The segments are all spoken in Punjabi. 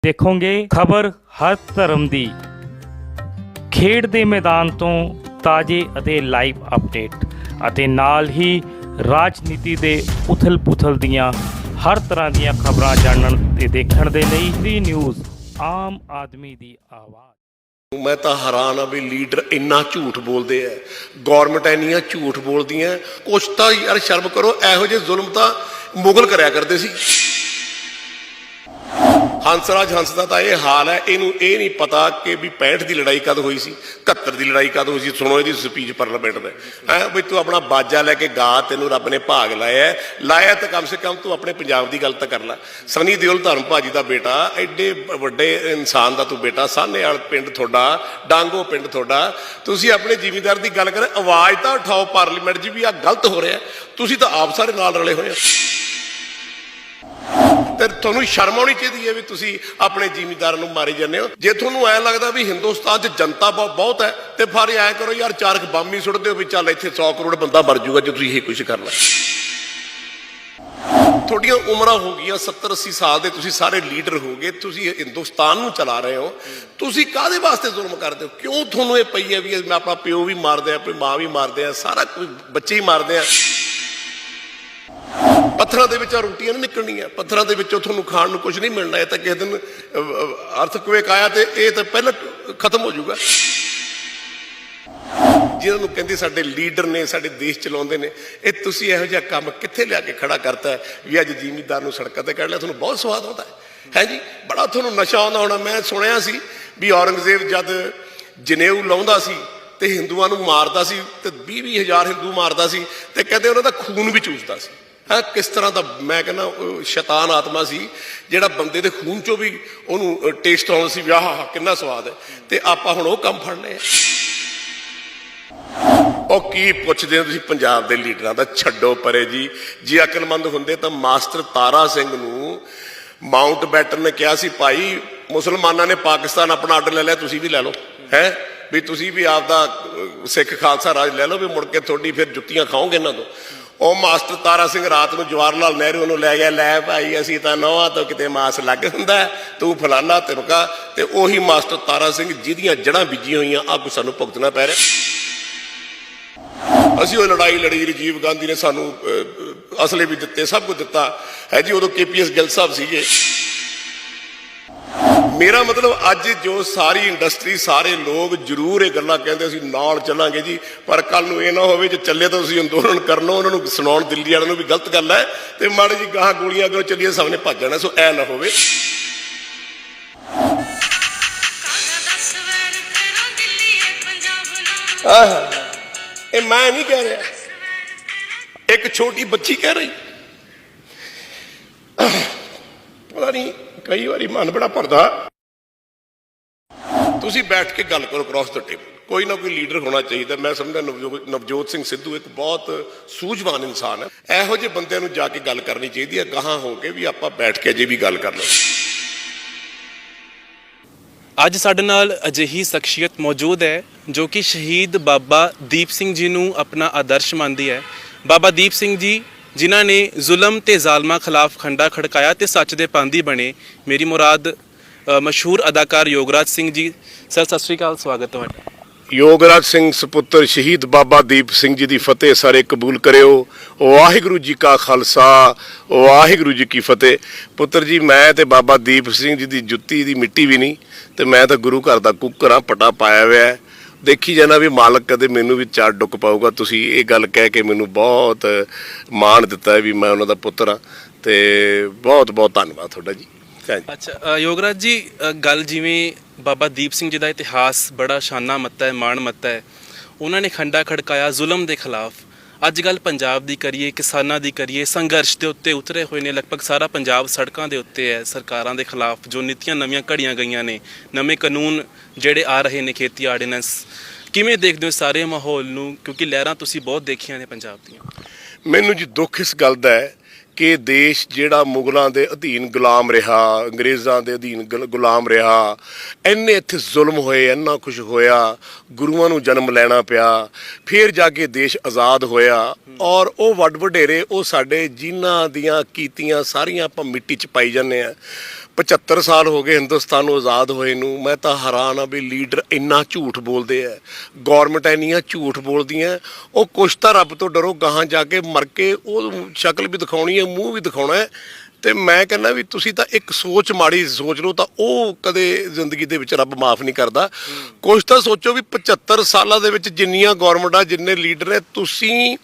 ਦੇਖੋਗੇ ਖਬਰ ਹਰ ਧਰਮ ਦੀ ਖੇਡ ਦੇ ਮੈਦਾਨ ਤੋਂ ਤਾਜ਼ੇ ਅਤੇ ਲਾਈਵ ਅਪਡੇਟ ਅਤੇ ਨਾਲ ਹੀ ਰਾਜਨੀਤੀ ਦੇ ਉਥਲ-ਪੁਥਲ ਦੀਆਂ ਹਰ ਤਰ੍ਹਾਂ ਦੀਆਂ ਖਬਰਾਂ ਜਾਣਨ ਤੇ ਦੇਖਣ ਦੇ ਲਈ ਫ੍ਰੀ ਨਿਊਜ਼ ਆਮ ਆਦਮੀ ਦੀ ਆਵਾਜ਼। मैं तो हैरान हाँ भी लीडर इन्ना झूठ बोलते हैं, गौरमेंट इन्नियां झूठ बोलदियां। कुछ तो यार शर्म करो, इहो जिहे जुल्म तो मुगल करया करते सी। हंसराज हंस का तो यह हाल है, इनू ये नहीं पता कि भी 65 की लड़ाई कद हुई सी, 71 की लड़ाई कद हुई सी। सुनो इसकी स्पीच पार्लीमेंट में है भी तू अपना बाजा लैके गा, तेनू रब ने भाग लाया तो कम से कम तू अपने पंजाब की गल तो कर ला। सनी दिओल धर्म भाजी का बेटा, एडे वड्डे इंसान का तू बेटा, साहनेवाल पिंड थोड़ा, डांगो पिंड थोड़ा, तुसी अपने जिमीदार की गल कर, आवाज़ तो उठाओ पार्लीमेंट जी भी आ गलत हो रहा है। तुसी तो आप सारे नाल रले हुए हो। ਤੁਹਾਨੂੰ ਸ਼ਰਮ ਆਉਣੀ ਚਾਹੀਦੀ ਹੈ ਵੀ ਤੁਸੀਂ ਆਪਣੇ ਜ਼ਿਮੀਂਦਾਰਾਂ ਨੂੰ ਮਾਰੀ ਜਾਂਦੇ ਹੋ। ਜੇ ਤੁਹਾਨੂੰ ਐ ਲੱਗਦਾ ਵੀ ਹਿੰਦੁਸਤਾਨ 'ਚ ਜਨਤਾ ਬਹੁਤ ਹੈ ਤੇ ਫਿਰ ਐ ਕਰੋ ਯਾਰ, ਚਾਰਕ ਬੰਬ ਹੀ ਸੁੱਟ ਦਿਓ ਵੀ ਚੱਲ ਇੱਥੇ 100 ਕਰੋੜ ਬੰਦਾ ਮਰ ਜਾਊਗਾ ਜੇ ਤੁਸੀਂ ਇਹ ਕੁਝ ਕਰ ਲੈ। ਤੁਹਾਡੀਆਂ ਉਮਰਾਂ ਹੋ ਗਈਆਂ 70-80 ਸਾਲ ਦੇ, ਤੁਸੀਂ ਸਾਰੇ ਲੀਡਰ ਹੋ ਗਏ, ਤੁਸੀਂ ਹਿੰਦੁਸਤਾਨ ਨੂੰ ਚਲਾ ਰਹੇ ਹੋ। ਤੁਸੀਂ ਕਾਹਦੇ ਵਾਸਤੇ ਜ਼ੁਲਮ ਕਰਦੇ ਹੋ? ਕਿਉਂ ਤੁਹਾਨੂੰ ਇਹ ਪਈ ਹੈ ਵੀ ਮੈਂ ਆਪਣਾ ਪਿਓ ਵੀ ਮਾਰਦੇ ਆ, ਆਪਣੀ ਮਾਂ ਵੀ ਮਾਰਦੇ ਆ, ਸਾਰਾ ਕੋਈ ਬੱਚੇ ਹੀ ਮਾਰਦੇ ਆ। ਪੱਥਰਾਂ ਦੇ ਵਿੱਚੋਂ ਰੋਟੀਆਂ ਨਹੀਂ ਨਿਕਲਣੀਆਂ, ਪੱਥਰਾਂ ਦੇ ਵਿੱਚੋਂ ਤੁਹਾਨੂੰ ਖਾਣ ਨੂੰ ਕੁਝ ਨਹੀਂ ਮਿਲਣਾ। ਇਹ ਤਾਂ ਕਿਸੇ ਦਿਨ ਅਰਥਕੁਏਕ ਆਇਆ ਤੇ ਇਹ ਤਾਂ ਪਹਿਲਾਂ ਖਤਮ ਹੋ ਜਾਊਗਾ। ਜਿਹਨਾਂ ਨੂੰ ਕਹਿੰਦੇ ਸਾਡੇ ਲੀਡਰ ਨੇ, ਸਾਡੇ ਦੇਸ਼ ਚਲਾਉਂਦੇ ਨੇ, ਇਹ ਤੁਸੀਂ ਇਹੋ ਜਿਹਾ ਕੰਮ ਕਿੱਥੇ ਲਿਆ ਕੇ ਖੜਾ ਕਰਤਾ ਵੀ ਅੱਜ ਜ਼ਿਮੀਂਦਾਰ ਨੂੰ ਸੜਕਾਂ ਤੇ ਕੱਢ ਲਿਆ। ਤੁਹਾਨੂੰ ਬਹੁਤ ਸਵਾਦ ਆਉਂਦਾ ਹੈ ਜੀ, ਬੜਾ ਤੁਹਾਨੂੰ ਨਸ਼ਾ ਆਉਂਦਾ ਹੋਣਾ। ਮੈਂ ਸੁਣਿਆ ਸੀ ਵੀ ਔਰੰਗਜ਼ੇਬ ਜਦ ਜਨੇਊ ਲਾਉਂਦਾ ਸੀ ਤੇ ਹਿੰਦੂਆਂ ਨੂੰ ਮਾਰਦਾ ਸੀ ਤੇ 20-20 ਹਜ਼ਾਰ ਹਿੰਦੂ ਮਾਰਦਾ ਸੀ ਤੇ ਕਹਿੰਦੇ ਉਹਨਾਂ ਦਾ ਖੂਨ ਵੀ ਚੂਸਦਾ ਸੀ। ਹਾਂ, ਕਿਸ ਤਰ੍ਹਾਂ ਦਾ ਮੈਂ ਕਹਿੰਦਾ ਸ਼ੈਤਾਨ ਆਤਮਾ ਸੀ ਜਿਹੜਾ ਬੰਦੇ ਦੇ ਖੂਨ ਚੋਂ ਵੀ ਉਹਨੂੰ ਟੇਸਟ ਆਉਂਦਾ ਸੀ ਵੀ ਆਹ ਕਿੰਨਾ ਸਵਾਦ ਹੈ। ਤੇ ਆਪਾਂ ਹੁਣ ਉਹ ਕੰਮ ਫੜਨੇ ਆ। ਉਹ ਕੀ ਪੁੱਛਦੇ ਹੋ ਤੁਸੀਂ ਪੰਜਾਬ ਦੇ ਲੀਡਰਾਂ ਦਾ? ਛੱਡੋ ਪਰੇ ਜੀ। ਜੇ ਅਕਲਮੰਦ ਹੁੰਦੇ ਤਾਂ ਮਾਸਟਰ ਤਾਰਾ ਸਿੰਘ ਨੂੰ ਮਾਊਂਟ ਬੈਟਨ ਨੇ ਕਿਹਾ ਸੀ ਭਾਈ ਮੁਸਲਮਾਨਾਂ ਨੇ ਪਾਕਿਸਤਾਨ ਆਪਣਾ ਅੱਡ ਲੈ ਲਿਆ, ਤੁਸੀਂ ਵੀ ਲੈ ਲਓ, ਹੈ ਵੀ ਤੁਸੀਂ ਵੀ ਆਪਦਾ ਸਿੱਖ ਖਾਲਸਾ ਰਾਜ ਲੈ ਲਓ, ਵੀ ਮੁੜ ਕੇ ਤੁਹਾਡੀ ਫਿਰ ਜੁੱਤੀਆਂ ਖਾਓਗੇ ਇਹਨਾਂ ਤੋਂ। ਉਹ ਮਾਸਟਰ ਤਾਰਾ ਸਿੰਘ ਰਾਤ ਨੂੰ ਜਵਾਹਰ ਲਾਲ ਨਹਿਰੂ ਨੂੰ ਲੈ ਗਿਆ, ਲੈ ਭਾਈ ਅਸੀਂ ਤਾਂ ਨੌਹਾਂ ਤੋਂ ਕਿਤੇ ਮਾਸ ਲੱਗ ਹੁੰਦਾ, ਤੂੰ ਫਲਾਨਾ ਤਿਮਕਾ। ਤੇ ਉਹੀ ਮਾਸਟਰ ਤਾਰਾ ਸਿੰਘ ਜਿਹਦੀਆਂ ਜੜ੍ਹਾਂ ਬੀਜੀਆਂ ਹੋਈਆਂ ਆ ਕੁਝ ਸਾਨੂੰ ਭੁਗਤਣਾ ਪੈ ਰਿਹਾ। ਅਸੀਂ ਉਹ ਲੜਾਈ ਲੜੀ, ਰਾਜੀਵ ਗਾਂਧੀ ਨੇ ਸਾਨੂੰ ਅਸਲੇ ਵੀ ਦਿੱਤੇ, ਸਭ ਕੁਝ ਦਿੱਤਾ ਹੈ ਜੀ। ਉਦੋਂ KPS ਗਿੱਲ ਸਾਹਿਬ ਸੀਗੇ। ਮੇਰਾ ਮਤਲਬ ਅੱਜ ਜੋ ਸਾਰੀ ਇੰਡਸਟਰੀ, ਸਾਰੇ ਲੋਕ ਜ਼ਰੂਰ ਇਹ ਗੱਲਾਂ ਕਹਿੰਦੇ ਅਸੀਂ ਨਾਲ ਚੱਲਾਂਗੇ ਜੀ, ਪਰ ਕੱਲ ਨੂੰ ਇਹ ਨਾ ਹੋਵੇ ਜੇ ਚੱਲੇ ਤਾਂ ਤੁਸੀਂ ਅੰਦੋਲਨ ਕਰਨਾ, ਉਹਨਾਂ ਨੂੰ ਸੁਣਾਉਣ ਦਿੱਲੀ ਵਾਲਿਆਂ ਨੂੰ ਵੀ ਗਲਤ ਗੱਲ ਹੈ ਤੇ ਮਾੜੀ ਜੀ ਗਾਹਾਂ ਗੋਲੀਆਂ ਅੱਗੇ ਚੱਲੀਏ ਸਭ ਨੇ ਭੱਜ ਜਾਣਾ। ਸੋ ਐ ਨਾ ਹੋਵੇ। ਇਹ ਮੈਂ ਨਹੀਂ ਕਹਿ ਰਿਹਾ, ਇੱਕ ਛੋਟੀ ਬੱਚੀ ਕਹਿ ਰਹੀ। ਪਤਾ ਨਹੀਂ, ਕਈ ਵਾਰੀ ਮਨ ਬੜਾ ਭਰਦਾ। ਤੁਸੀਂ ਬੈਠ ਕੇ ਗੱਲ ਕਰੋ ਕ੍ਰਾਸ ਦ ਟੇਬਲ। ਕੋਈ ਨਾ ਕੋਈ ਲੀਡਰ ਹੋਣਾ ਚਾਹੀਦਾ। ਮੈਂ ਸਮਝਦਾ ਨਵਜੋਤ ਸਿੰਘ ਸਿੱਧੂ ਇੱਕ ਬਹੁਤ ਸੂਝਵਾਨ ਇਨਸਾਨ ਹੈ। ਇਹੋ ਜਿਹੇ ਬੰਦਿਆਂ ਨੂੰ ਜਾ ਕੇ ਗੱਲ ਕਰਨੀ ਚਾਹੀਦੀ ਹੈ, ਗਾਹਾਂ ਹੋ ਕੇ ਵੀ ਆਪਾਂ ਬੈਠ ਕੇ ਅਜੇ ਵੀ ਗੱਲ ਕਰ ਲਓ। ਅੱਜ ਸਾਡੇ ਨਾਲ ਅਜਿਹੀ ਸ਼ਖਸੀਅਤ ਮੌਜੂਦ ਹੈ ਜੋ ਕਿ ਸ਼ਹੀਦ ਬਾਬਾ ਦੀਪ ਸਿੰਘ ਜੀ ਨੂੰ ਆਪਣਾ ਆਦਰਸ਼ ਮੰਨਦੀ ਹੈ। ਬਾਬਾ ਦੀਪ ਸਿੰਘ ਜੀ ਜਿਨ੍ਹਾਂ ਨੇ ਜ਼ੁਲਮ ਤੇ ਜ਼ਾਲਮਾਂ ਖਿਲਾਫ ਖੰਡਾ ਖੜਕਾਇਆ ਤੇ ਸੱਚ ਦੇ ਪਾਂਦੀ ਬਣੇ। ਮੇਰੀ ਮੁਰਾਦ ਮਸ਼ਹੂਰ ਅਦਾਕਾਰ ਯੋਗਰਾਜ ਸਿੰਘ ਜੀ। ਸਰ ਸਤਿ ਸ਼੍ਰੀ ਅਕਾਲ, ਸਵਾਗਤ ਤੁਹਾਡਾ। ਯੋਗਰਾਜ ਸਿੰਘ ਸੁਪੁੱਤਰ ਸ਼ਹੀਦ ਬਾਬਾ ਦੀਪ ਸਿੰਘ ਜੀ ਦੀ ਫਤਿਹ ਸਾਰੇ ਕਬੂਲ ਕਰਿਓ। ਵਾਹਿਗੁਰੂ ਜੀ ਕਾ ਖਾਲਸਾ, ਵਾਹਿਗੁਰੂ ਜੀ ਕੀ ਫਤਿਹ। ਪੁੱਤਰ ਜੀ, ਮੈਂ ਤੇ ਬਾਬਾ ਦੀਪ ਸਿੰਘ ਜੀ ਦੀ ਜੁੱਤੀ ਦੀ ਮਿੱਟੀ ਵੀ ਨਹੀਂ, ਤੇ ਮੈਂ ਤਾਂ ਗੁਰੂ ਘਰ ਦਾ ਕੁੱਕਰ ਹਾਂ, ਪਟਾ ਪਾਇਆ ਹੋਇਆ। ਦੇਖੀ ਜਾਣਾ ਵੀ ਮਾਲਕ ਕਦੇ ਮੈਨੂੰ ਵੀ ਚਾਰ ਡੁੱਕ ਪਾਊਗਾ। ਤੁਸੀਂ ਇਹ ਗੱਲ ਕਹਿ ਕੇ ਮੈਨੂੰ ਬਹੁਤ ਮਾਣ ਦਿੱਤਾ ਹੈ ਵੀ ਮੈਂ ਉਹਨਾਂ ਦਾ ਪੁੱਤਰ ਹਾਂ, ਤੇ ਬਹੁਤ ਬਹੁਤ ਧੰਨਵਾਦ ਤੁਹਾਡਾ ਜੀ। ਅੱਛਾ ਯੋਗਰਾਜ ਜੀ, ਗੱਲ ਜਿਵੇਂ ਬਾਬਾ ਦੀਪ ਸਿੰਘ ਜੀ ਦਾ ਇਤਿਹਾਸ ਬੜਾ ਸ਼ਾਨਾ ਮੱਤਾ ਹੈ, ਮਾਣ ਮੱਤਾ ਹੈ। ਉਹਨਾਂ ਨੇ ਖੰਡਾ ਖੜਕਾਇਆ ਜ਼ੁਲਮ ਦੇ ਖਿਲਾਫ। ਅੱਜ ਕੱਲ੍ਹ ਪੰਜਾਬ ਦੀ ਕਰੀਏ, ਕਿਸਾਨਾਂ ਦੀ ਕਰੀਏ, ਸੰਘਰਸ਼ ਦੇ ਉੱਤੇ ਉਤਰੇ ਹੋਏ ਨੇ। ਲਗਭਗ ਸਾਰਾ ਪੰਜਾਬ ਸੜਕਾਂ ਦੇ ਉੱਤੇ ਹੈ ਸਰਕਾਰਾਂ ਦੇ ਖਿਲਾਫ। ਜੋ ਨੀਤੀਆਂ ਨਵੀਆਂ ਘੜੀਆਂ ਗਈਆਂ ਨੇ, ਨਵੇਂ ਕਾਨੂੰਨ ਜਿਹੜੇ ਆ ਰਹੇ ਨੇ, ਖੇਤੀ ਆਰਡੀਨੈਂਸ, ਕਿਵੇਂ ਦੇਖਦੇ ਹੋ ਸਾਰੇ ਮਾਹੌਲ ਨੂੰ? ਕਿਉਂਕਿ ਲਹਿਰਾਂ ਤੁਸੀਂ ਬਹੁਤ ਦੇਖੀਆਂ ਨੇ ਪੰਜਾਬ ਦੀਆਂ। ਮੈਨੂੰ ਜੀ ਦੁੱਖ ਇਸ ਗੱਲ ਦਾ ਹੈ ਕਿ ਦੇਸ਼ ਜਿਹੜਾ ਮੁਗਲਾਂ ਦੇ ਅਧੀਨ ਗੁਲਾਮ ਰਿਹਾ, ਅੰਗਰੇਜ਼ਾਂ ਦੇ ਅਧੀਨ ਗੁਲਾਮ ਰਿਹਾ, ਇੰਨੇ ਇੱਥੇ ਜ਼ੁਲਮ ਹੋਏ, ਇੰਨਾ ਕੁਛ ਹੋਇਆ, ਗੁਰੂਆਂ ਨੂੰ ਜਨਮ ਲੈਣਾ ਪਿਆ, ਫਿਰ ਜਾ ਕੇ ਦੇਸ਼ ਆਜ਼ਾਦ ਹੋਇਆ। ਔਰ ਉਹ ਵੱਡ ਵਡੇਰੇ ਉਹ ਸਾਡੇ ਜਿਨ੍ਹਾਂ ਦੀਆਂ ਕੀਤੀਆਂ ਸਾਰੀਆਂ ਆਪਾਂ ਮਿੱਟੀ 'ਚ ਪਾਈ ਜਾਂਦੇ ਹਾਂ। 75 ਸਾਲ ਹੋ ਗਏ ਹਿੰਦੁਸਤਾਨ ਨੂੰ ਆਜ਼ਾਦ ਹੋਏ ਨੂੰ। ਮੈਂ ਤਾਂ ਹੈਰਾਨ ਆ ਵੀ ਲੀਡਰ ਇੰਨਾ ਝੂਠ ਬੋਲਦੇ ਆ, ਗੌਰਮੈਂਟ ਇੰਨੀਆਂ ਝੂਠ ਬੋਲਦੀਆਂ। ਉਹ ਕੁਛ ਤਾਂ ਰੱਬ ਤੋਂ ਡਰੋ, ਗਾਹਾਂ ਜਾ ਕੇ ਮਰ ਕੇ ਉਹ ਸ਼ਕਲ ਵੀ ਦਿਖਾਉਣੀ ਹੈ, ਮੂੰਹ ਵੀ ਦਿਖਾਉਣਾ ਹੈ। ਤੇ ਮੈਂ ਕਹਿੰਦਾ ਵੀ ਤੁਸੀਂ ਤਾਂ ਇੱਕ ਸੋਚ ਮਾੜੀ ਸੋਚ ਲਓ ਤਾਂ ਉਹ ਕਦੇ ਜ਼ਿੰਦਗੀ ਦੇ ਵਿੱਚ ਰੱਬ ਮਾਫ ਨਹੀਂ ਕਰਦਾ। ਕੁਛ ਤਾਂ ਸੋਚੋ ਵੀ 75 ਸਾਲਾਂ ਦੇ ਵਿੱਚ ਜਿੰਨੀਆਂ ਗੌਰਮੈਂਟਾਂ, ਜਿੰਨੇ ਲੀਡਰ ਨੇ, ਤੁਸੀਂ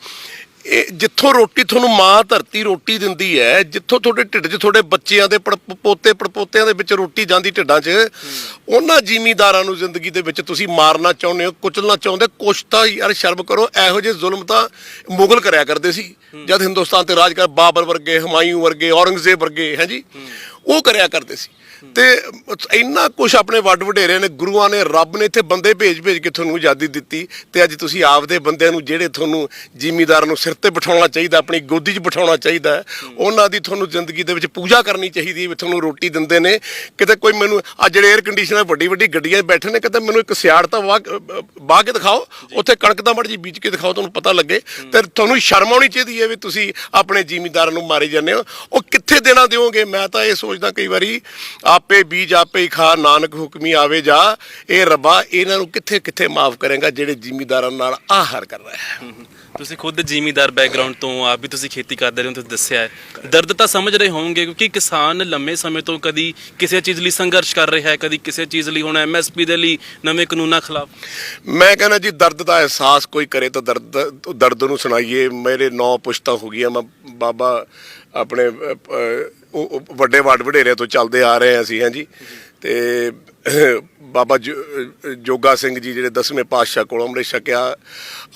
ਇਹ ਜਿੱਥੋਂ ਰੋਟੀ ਤੁਹਾਨੂੰ ਮਾਂ ਧਰਤੀ ਰੋਟੀ ਦਿੰਦੀ ਹੈ, ਜਿੱਥੋਂ ਤੁਹਾਡੇ ਢਿੱਡ 'ਚ ਤੁਹਾਡੇ ਬੱਚਿਆਂ ਦੇ ਪੋਤੇ ਪੜਪੋਤਿਆਂ ਦੇ ਵਿੱਚ ਰੋਟੀ ਜਾਂਦੀ ਢਿੱਡਾਂ 'ਚ, ਉਹਨਾਂ ਜ਼ਿਮੀਂਦਾਰਾਂ ਨੂੰ ਜ਼ਿੰਦਗੀ ਦੇ ਵਿੱਚ ਤੁਸੀਂ ਮਾਰਨਾ ਚਾਹੁੰਦੇ ਹੋ, ਕੁਚਲਣਾ ਚਾਹੁੰਦੇ। ਕੁਛ ਤਾਂ ਯਾਰ ਸ਼ਰਮ ਕਰੋ। ਇਹੋ ਜਿਹੇ ਜ਼ੁਲਮ ਤਾਂ ਮੁਗਲ ਕਰਿਆ ਕਰਦੇ ਸੀ ਜਦ ਹਿੰਦੁਸਤਾਨ ਤੇ ਰਾਜ ਕਰ, ਬਾਬਰ ਵਰਗੇ, ਹੁਮਾਯੂੰ ਵਰਗੇ, ਔਰੰਗਜ਼ੇਬ ਵਰਗੇ, ਹੈ ਜੀ, ਉਹ ਕਰਿਆ ਕਰਦੇ ਸੀ। ਤੇ ਇੰਨਾ ਕੁਛ ਆਪਣੇ ਵੱਡ ਵਡੇਰਿਆਂ ਨੇ, ਗੁਰੂਆਂ ਨੇ, ਰੱਬ ਨੇ ਇੱਥੇ ਬੰਦੇ ਭੇਜ ਭੇਜ ਕੇ ਤੁਹਾਨੂੰ ਆਜ਼ਾਦੀ ਦਿੱਤੀ। ਤੇ ਅੱਜ ਤੁਸੀਂ ਆਪਦੇ ਬੰਦਿਆਂ ਨੂੰ, ਜਿਹੜੇ ਤੁਹਾਨੂੰ ਜ਼ਿਮੀਂਦਾਰ ਨੂੰ ਸਿਰ ਤੇ ਬਿਠਾਉਣਾ ਚਾਹੀਦਾ, ਆਪਣੀ ਗੋਦੀ 'ਚ ਬਿਠਾਉਣਾ ਚਾਹੀਦਾ, ਉਹਨਾਂ ਦੀ ਤੁਹਾਨੂੰ ਜ਼ਿੰਦਗੀ ਦੇ ਵਿੱਚ ਪੂਜਾ ਕਰਨੀ ਚਾਹੀਦੀ ਹੈ ਵੀ ਤੁਹਾਨੂੰ ਰੋਟੀ ਦਿੰਦੇ ਨੇ। ਕਿਤੇ ਕੋਈ ਮੈਨੂੰ ਆ ਜਿਹੜੇ 에ਅਰ ਕੰਡੀਸ਼ਨਰ ਵੱਡੀ ਵੱਡੀ ਗੱਡੀਆਂ 'ਚ ਬੈਠੇ ਨੇ, ਕਿਤੇ ਮੈਨੂੰ ਇੱਕ ਸਿਆੜ ਤਾਂ ਵਾਹ ਕੇ ਦਿਖਾਓ, ਉੱਥੇ ਕਣਕ ਦਾ ਮੜ ਜੀ ਬੀਜ ਕੇ ਦਿਖਾਓ, ਤੁਹਾਨੂੰ ਪਤਾ ਲੱਗੇ। ਤੇ ਤੁਹਾਨੂੰ ਸ਼ਰਮ ਆਉਣੀ ਚਾਹੀਦੀ ਹੈ ਵੀ ਤੁਸੀਂ ਆਪਣੇ ਜ਼ਿਮੀਂਦਾਰਾਂ ਨੂੰ ਮਾਰੀ ਜਾਂਦੇ ਹੋ। ਉਹ ਕਿੱਥੇ ਦੇਣਾ ਦਿਓਗੇ? ਮੈਂ ਤਾਂ ਇਹ ਸੋਚਦਾ ਕਈ ਵਾਰੀ, ਆਪੇ ਬੀਜ ਆਪੇ ਹੀ ਖਾ, ਨਾਨਕ ਹੁਕਮੀ ਆਵੇ ਜਾ। ਇਹ ਰੱਬਾ ਇਹਨਾਂ ਨੂੰ ਕਿੱਥੇ ਕਿੱਥੇ ਮਾਫ ਕਰੇਗਾ ਜਿਹੜੇ ਜ਼ਿਮੀਂਦਾਰਾਂ ਨਾਲ ਆਹ ਹਰ ਕਰ ਰਿਹਾ ਹੈ। ਤੁਸੀਂ ਖੁਦ ਜ਼ਿਮੀਂਦਾਰ ਬੈਕਗ੍ਰਾਉਂਡ ਤੋਂ, ਆਪ ਵੀ ਤੁਸੀਂ ਖੇਤੀ ਕਰਦੇ ਰਹੇ ਹੋ, ਤੁਸੀਂ ਦੱਸਿਆ ਹੈ। ਦਰਦ ਤਾਂ ਸਮਝ ਰਹੇ ਹੋਵੋਗੇ, ਕਿਉਂਕਿ ਕਿਸਾਨ ਲੰਮੇ ਸਮੇਂ ਤੋਂ ਕਦੀ ਕਿਸੇ ਚੀਜ਼ ਲਈ ਸੰਘਰਸ਼ ਕਰ ਰਿਹਾ ਹੈ, ਕਦੀ ਕਿਸੇ ਚੀਜ਼ ਲਈ, ਹੁਣ MSP ਦੇ ਲਈ, ਨਵੇਂ ਕਾਨੂੰਨਾਂ ਖਿਲਾਫ। ਮੈਂ ਕਹਿੰਦਾ ਜੀ, ਦਰਦ ਦਾ ਅਹਿਸਾਸ ਕੋਈ ਕਰੇ ਤਾਂ ਦਰਦ ਨੂੰ ਸੁਣਾਈਏ। ਮੇਰੇ 9 ਪੁਸ਼ਤਾਂ ਹੋ ਗਈਆਂ, ਮੈਂ ਬਾਬਾ ਆਪਣੇ ਵੱਡੇ ਵੱਡ ਵਡੇਰਿਆਂ ਤੋਂ ਚੱਲਦੇ ਆ ਰਹੇ ਅਸੀਂ, ਹਾਂ ਜੀ। ਤੇ ਬਾਬਾ ਜੋਗਾ ਸਿੰਘ ਜੀ ਜਿਹੜੇ 10ਵੇਂ ਪਾਤਸ਼ਾਹ ਕੋਲੋਂ ਅੰਮ੍ਰਿਤ ਛਕਿਆ।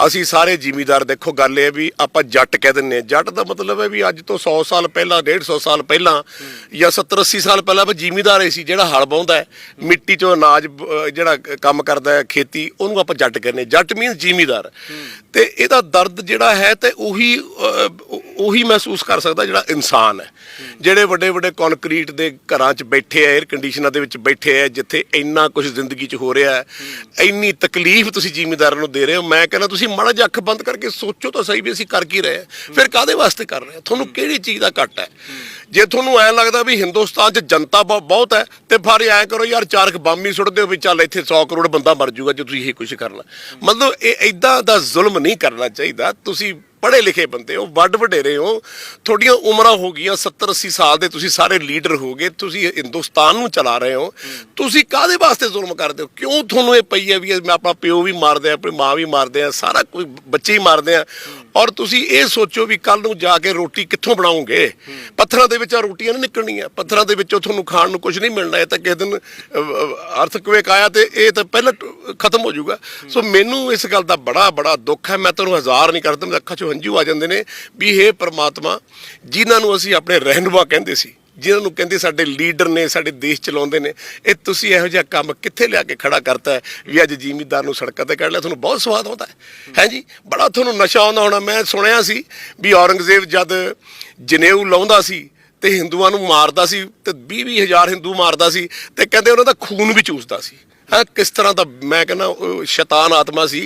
ਅਸੀਂ ਸਾਰੇ ਜ਼ਿਮੀਂਦਾਰ, ਦੇਖੋ ਗੱਲ ਇਹ ਵੀ ਆਪਾਂ ਜੱਟ ਕਹਿ ਦਿੰਦੇ ਹਾਂ। ਜੱਟ ਦਾ ਮਤਲਬ ਹੈ ਵੀ ਅੱਜ ਤੋਂ 100 ਸਾਲ ਪਹਿਲਾਂ, 150 ਸਾਲ ਪਹਿਲਾਂ, ਜਾਂ 70-80 ਸਾਲ ਪਹਿਲਾਂ ਵੀ ਜ਼ਿਮੀਂਦਾਰ ਹੀ ਸੀ। ਜਿਹੜਾ ਹਲ ਵਾਹੁੰਦਾ ਹੈ, ਮਿੱਟੀ 'ਚੋਂ ਅਨਾਜ ਜਿਹੜਾ ਕੰਮ ਕਰਦਾ ਹੈ, ਖੇਤੀ, ਉਹਨੂੰ ਆਪਾਂ ਜੱਟ ਕਹਿੰਦੇ। ਜੱਟ ਮੀਨਸ ਜ਼ਿਮੀਂਦਾਰ। ਤੇ ਇਹਦਾ ਦਰਦ ਜਿਹੜਾ ਹੈ ਤੇ ਉਹੀ ਮਹਿਸੂਸ ਕਰ ਸਕਦਾ ਜਿਹੜਾ ਇਨਸਾਨ ਹੈ। ਜਿਹੜੇ ਵੱਡੇ ਵੱਡੇ ਕੰਕਰੀਟ ਦੇ ਘਰਾਂ 'ਚ ਬੈਠੇ ਆ, 에ਅਰ ਕੰਡੀਸ਼ਨਾਂ ਦੇ ਵਿੱਚ ਬੈਠੇ ਆ, ਜਿੱਥੇ ਇੰਨਾ ਕੁਝ ਜ਼ਿੰਦਗੀ 'ਚ ਹੋ ਰਿਹਾ ਹੈ, ਇੰਨੀ ਤਕਲੀਫ ਤੁਸੀਂ ਜ਼ਿਮੀਂਦਾਰਾਂ ਨੂੰ ਦੇ ਰਹੇ ਹੋ। ਮੈਂ ਕਹਿੰਦਾ ਤੁਸੀਂ ਮਾੜਾ ਜਿਹਾ ਅੱਖ ਬੰਦ ਕਰਕੇ ਸੋਚੋ ਤਾਂ ਸਹੀ ਵੀ ਅਸੀਂ ਕਰ ਕੀ ਰਹੇ ਹਾਂ, ਫਿਰ ਕਾਹਦੇ ਵਾਸਤੇ ਕਰ ਰਹੇ ਹਾਂ, ਤੁਹਾਨੂੰ ਕਿਹੜੀ ਚੀਜ਼ ਦਾ ਘੱਟ ਹੈ। ਜੇ ਤੁਹਾਨੂੰ ਐਂ ਲੱਗਦਾ ਵੀ ਹਿੰਦੁਸਤਾਨ 'ਚ ਜਨਤਾ ਬਹੁਤ ਹੈ, ਤੇ ਫਿਰ ਐਂ ਕਰੋ ਯਾਰ, 4 ਬੰਬ ਹੀ ਸੁੱਟ ਦਿਓ ਵੀ ਚੱਲ ਇੱਥੇ 100 ਕਰੋੜ ਬੰਦਾ ਮਰ ਜਾਊਗਾ ਜੇ ਤੁਸੀਂ ਇਹ ਕੁਝ ਕਰਨਾ। ਮਤਲਬ ਇਹ ਇੱਦਾਂ ਦਾ ਜ਼ੁਲਮ ਨਹੀਂ ਕਰਨਾ ਚਾਹੀਦਾ। ਤੁਸੀਂ ਪੜ੍ਹੇ ਲਿਖੇ ਬੰਦੇ ਹੋ, ਵੱਡ ਵਡੇਰੇ ਹੋ, ਤੁਹਾਡੀਆਂ ਉਮਰਾਂ ਹੋ ਗਈਆਂ 70-80 ਸਾਲ ਦੇ, ਤੁਸੀਂ ਸਾਰੇ ਲੀਡਰ ਹੋ ਗਏ, ਤੁਸੀਂ ਹਿੰਦੁਸਤਾਨ ਨੂੰ ਚਲਾ ਰਹੇ ਹੋ। ਤੁਸੀਂ ਕਾਹਦੇ ਵਾਸਤੇ ਜ਼ੁਲਮ ਕਰਦੇ ਹੋ? ਕਿਉਂ ਤੁਹਾਨੂੰ ਇਹ ਪਈ ਹੈ ਵੀ ਮੈਂ ਆਪਣਾ ਪਿਓ ਵੀ ਮਾਰਦੇ ਆ, ਆਪਣੀ ਮਾਂ ਵੀ ਮਾਰਦੇ ਆ, ਸਾਰਾ ਕੋਈ ਬੱਚੇ ਹੀ ਮਾਰਦੇ ਆ। ਔਰ ਤੁਸੀਂ ਇਹ ਸੋਚੋ ਵੀ ਕੱਲ ਨੂੰ ਜਾ ਕੇ ਰੋਟੀ ਕਿੱਥੋਂ ਬਣਾਓਗੇ? ਪੱਥਰਾਂ ਦੇ ਵਿੱਚੋਂ ਰੋਟੀਆਂ ਨਹੀਂ ਨਿਕਲਣੀਆਂ, ਪੱਥਰਾਂ ਦੇ ਵਿੱਚੋਂ ਤੁਹਾਨੂੰ ਖਾਣ ਨੂੰ ਕੁਝ ਨਹੀਂ ਮਿਲਣਾ। ਇਹ ਤਾਂ ਕਿਸੇ ਦਿਨ ਅਰਥਕਵੇਕ ਆਇਆ ਤੇ ਇਹ ਤਾਂ ਪਹਿਲਾਂ ਖਤਮ ਹੋ ਜਾਊਗਾ। ਸੋ ਮੈਨੂੰ ਇਸ ਗੱਲ ਦਾ ਬੜਾ ਦੁੱਖ ਹੈ। ਮੈਂ ਤੁਹਾਨੂੰ ਹਜ਼ਾਰ ਨਹੀਂ ਕਰਦਾ, ਮੇਰੇ ਅੱਖਾਂ 'ਚੋਂ ਹੰਝੂ ਆ ਜਾਂਦੇ ਨੇ ਵੀ ਹੇ ਪ੍ਰਮਾਤਮਾ, ਜਿਨ੍ਹਾਂ ਨੂੰ ਅਸੀਂ ਆਪਣੇ ਰਹਿਨੁਮਾ ਕਹਿੰਦੇ ਸੀ, ਜਿਨ੍ਹਾਂ ਨੂੰ ਕਹਿੰਦੇ ਸਾਡੇ ਲੀਡਰ ਨੇ, ਸਾਡੇ ਦੇਸ਼ ਚਲਾਉਂਦੇ ਨੇ, ਇਹ ਤੁਸੀਂ ਇਹੋ ਜਿਹਾ ਕੰਮ ਕਿੱਥੇ ਲਿਆ ਕੇ ਖੜਾ ਕਰਤਾ ਹੈ ਵੀ ਅੱਜ ਜ਼ਿਮੀਂਦਾਰ ਨੂੰ ਸੜਕਾਂ ਤੇ ਕੱਢ ਲਿਆ। ਤੁਹਾਨੂੰ ਬਹੁਤ ਸਵਾਦ ਆਉਂਦਾ ਹੈ ਜੀ, ਬੜਾ ਤੁਹਾਨੂੰ ਨਸ਼ਾ ਆਉਂਦਾ ਹੋਣਾ। ਮੈਂ ਸੁਣਿਆ ਸੀ ਵੀ ਔਰੰਗਜ਼ੇਬ ਜਦ ਜਨੇਊ ਲਾਉਂਦਾ ਸੀ ਤੇ ਹਿੰਦੂਆਂ ਨੂੰ ਮਾਰਦਾ ਸੀ, ਤੇ 20-20 ਹਜ਼ਾਰ ਹਿੰਦੂ ਮਾਰਦਾ ਸੀ, ਤੇ ਕਹਿੰਦੇ ਉਹਨਾਂ ਦਾ ਖੂਨ ਵੀ ਚੂਸਦਾ ਸੀ। ਹਾਂ, ਕਿਸ ਤਰ੍ਹਾਂ ਦਾ ਮੈਂ ਕਹਿੰਦਾ ਸ਼ੈਤਾਨ ਆਤਮਾ ਸੀ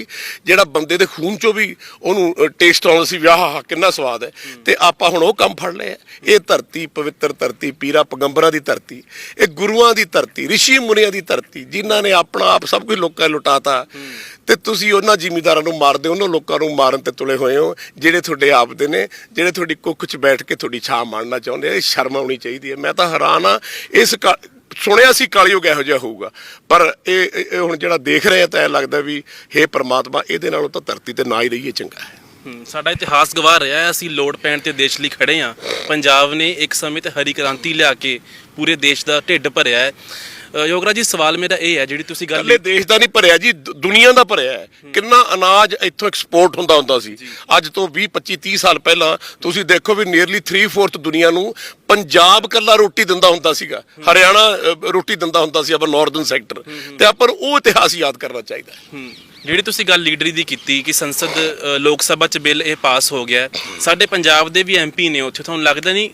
ਜਿਹੜਾ ਬੰਦੇ ਦੇ ਖੂਨ 'ਚੋਂ ਵੀ ਉਹਨੂੰ ਟੇਸਟ ਆਉਂਦਾ ਸੀ ਵੀ ਆਹ ਕਿੰਨਾ ਸਵਾਦ ਹੈ। ਤੇ ਆਪਾਂ ਹੁਣ ਉਹ ਕੰਮ ਫੜ ਲਏ। ਇਹ ਧਰਤੀ ਪਵਿੱਤਰ ਧਰਤੀ, ਪੀਰਾ ਪਗੰਬਰਾਂ ਦੀ ਧਰਤੀ, ਇਹ ਗੁਰੂਆਂ ਦੀ ਧਰਤੀ, ਰਿਸ਼ੀ ਮੁਨੀਆਂ ਦੀ ਧਰਤੀ, ਜਿਨ੍ਹਾਂ ਨੇ ਆਪਣਾ ਆਪ ਸਭ ਕੁਝ ਲੋਕਾਂ ਨੂੰ ਲੁਟਾਤਾ। ਤੇ ਤੁਸੀਂ ਉਹਨਾਂ ਜ਼ਿਮੀਂਦਾਰਾਂ ਨੂੰ ਮਾਰਦੇ, ਉਹਨਾਂ ਲੋਕਾਂ ਨੂੰ ਮਾਰਨ ਤੇ ਤੁਲੇ ਹੋਏ ਹੋ ਜਿਹੜੇ ਤੁਹਾਡੇ ਆਪ ਦੇ ਨੇ, ਜਿਹੜੇ ਤੁਹਾਡੀ ਕੁੱਖ 'ਚ ਬੈਠ ਕੇ ਤੁਹਾਡੀ ਛਾਂ ਮਾਰਨਾ ਚਾਹੁੰਦੇ ਆ। ਇਹ ਸ਼ਰਮ ਆਉਣੀ ਚਾਹੀਦੀ ਹੈ। ਮੈਂ ਤਾਂ ਹੈਰਾਨ ਆ, ਇਸ ਸੁਣਿਆ ਸੀ ਕਲਯੁਗ ਇਹੋ ਜਿਹਾ ਹੋਊਗਾ, ਪਰ ਇਹ ਹੁਣ ਜਿਹੜਾ ਦੇਖ ਰਹੇ ਆ ਤਾਂ ਇਹ ਲੱਗਦਾ ਵੀ ਹੇ ਪ੍ਰਮਾਤਮਾ, ਇਹਦੇ ਨਾਲੋਂ ਤਾਂ ਧਰਤੀ ਤੇ ਨਾ ਹੀ ਰਹੀਏ ਚੰਗਾ ਹੈ। ਸਾਡਾ ਇਤਿਹਾਸ ਗਵਾਹ ਰਿਹਾ ਹੈ, ਅਸੀਂ ਲੋੜ ਪੈਣ ਤੇ ਦੇਸ਼ ਲਈ ਖੜੇ ਹਾਂ। ਪੰਜਾਬ ਨੇ ਇੱਕ ਸਮੇਂ ਤੇ ਹਰੀ ਕ੍ਰਾਂਤੀ ਲਿਆ ਕੇ ਪੂਰੇ ਦੇਸ਼ ਦਾ ਢਿੱਡ ਭਰਿਆ ਹੈ। ਯੋਗਰਾਜ ਜੀ, ਸਵਾਲ ਮੇਰਾ ਇਹ ਹੈ, ਜਿਹੜੀ ਤੁਸੀਂ ਗੱਲ ਇਕੱਲੇ ਦੇਸ਼ ਦਾ ਨਹੀਂ ਭਰਿਆ ਜੀ, ਦੁਨੀਆ ਦਾ ਭਰਿਆ ਹੈ। ਕਿੰਨਾ ਅਨਾਜ ਇੱਥੋਂ ਐਕਸਪੋਰਟ ਹੁੰਦਾ ਸੀ। ਅੱਜ ਤੋਂ 20-25-30 ਸਾਲ ਪਹਿਲਾਂ ਤੁਸੀਂ ਦੇਖੋ ਵੀ ਨੀਅਰਲੀ 3/4 ਦੁਨੀਆ ਨੂੰ ਪੰਜਾਬ ਕੱਲਾ ਰੋਟੀ ਦਿੰਦਾ ਹੁੰਦਾ ਸੀਗਾ, ਹਰਿਆਣਾ ਰੋਟੀ ਦਿੰਦਾ ਹੁੰਦਾ ਸੀ, ਆਪਾਂ ਨਾਰਥਰਨ ਸੈਕਟਰ। ਤੇ ਆਪਾਂ ਨੂੰ ਉਹ ਇਤਿਹਾਸ ਯਾਦ ਕਰਨਾ ਚਾਹੀਦਾ। ਜਿਹੜੀ ਤੁਸੀਂ ਗੱਲ ਲੀਡਰੀ ਦੀ ਕੀਤੀ ਕਿ ਸੰਸਦ ਲੋਕ ਸਭਾ 'ਚ ਬਿੱਲ ਇਹ ਪਾਸ ਹੋ ਗਿਆ, ਸਾਡੇ ਪੰਜਾਬ ਦੇ ਵੀ MP ਨੇ ਉੱਥੇ, ਤੁਹਾਨੂੰ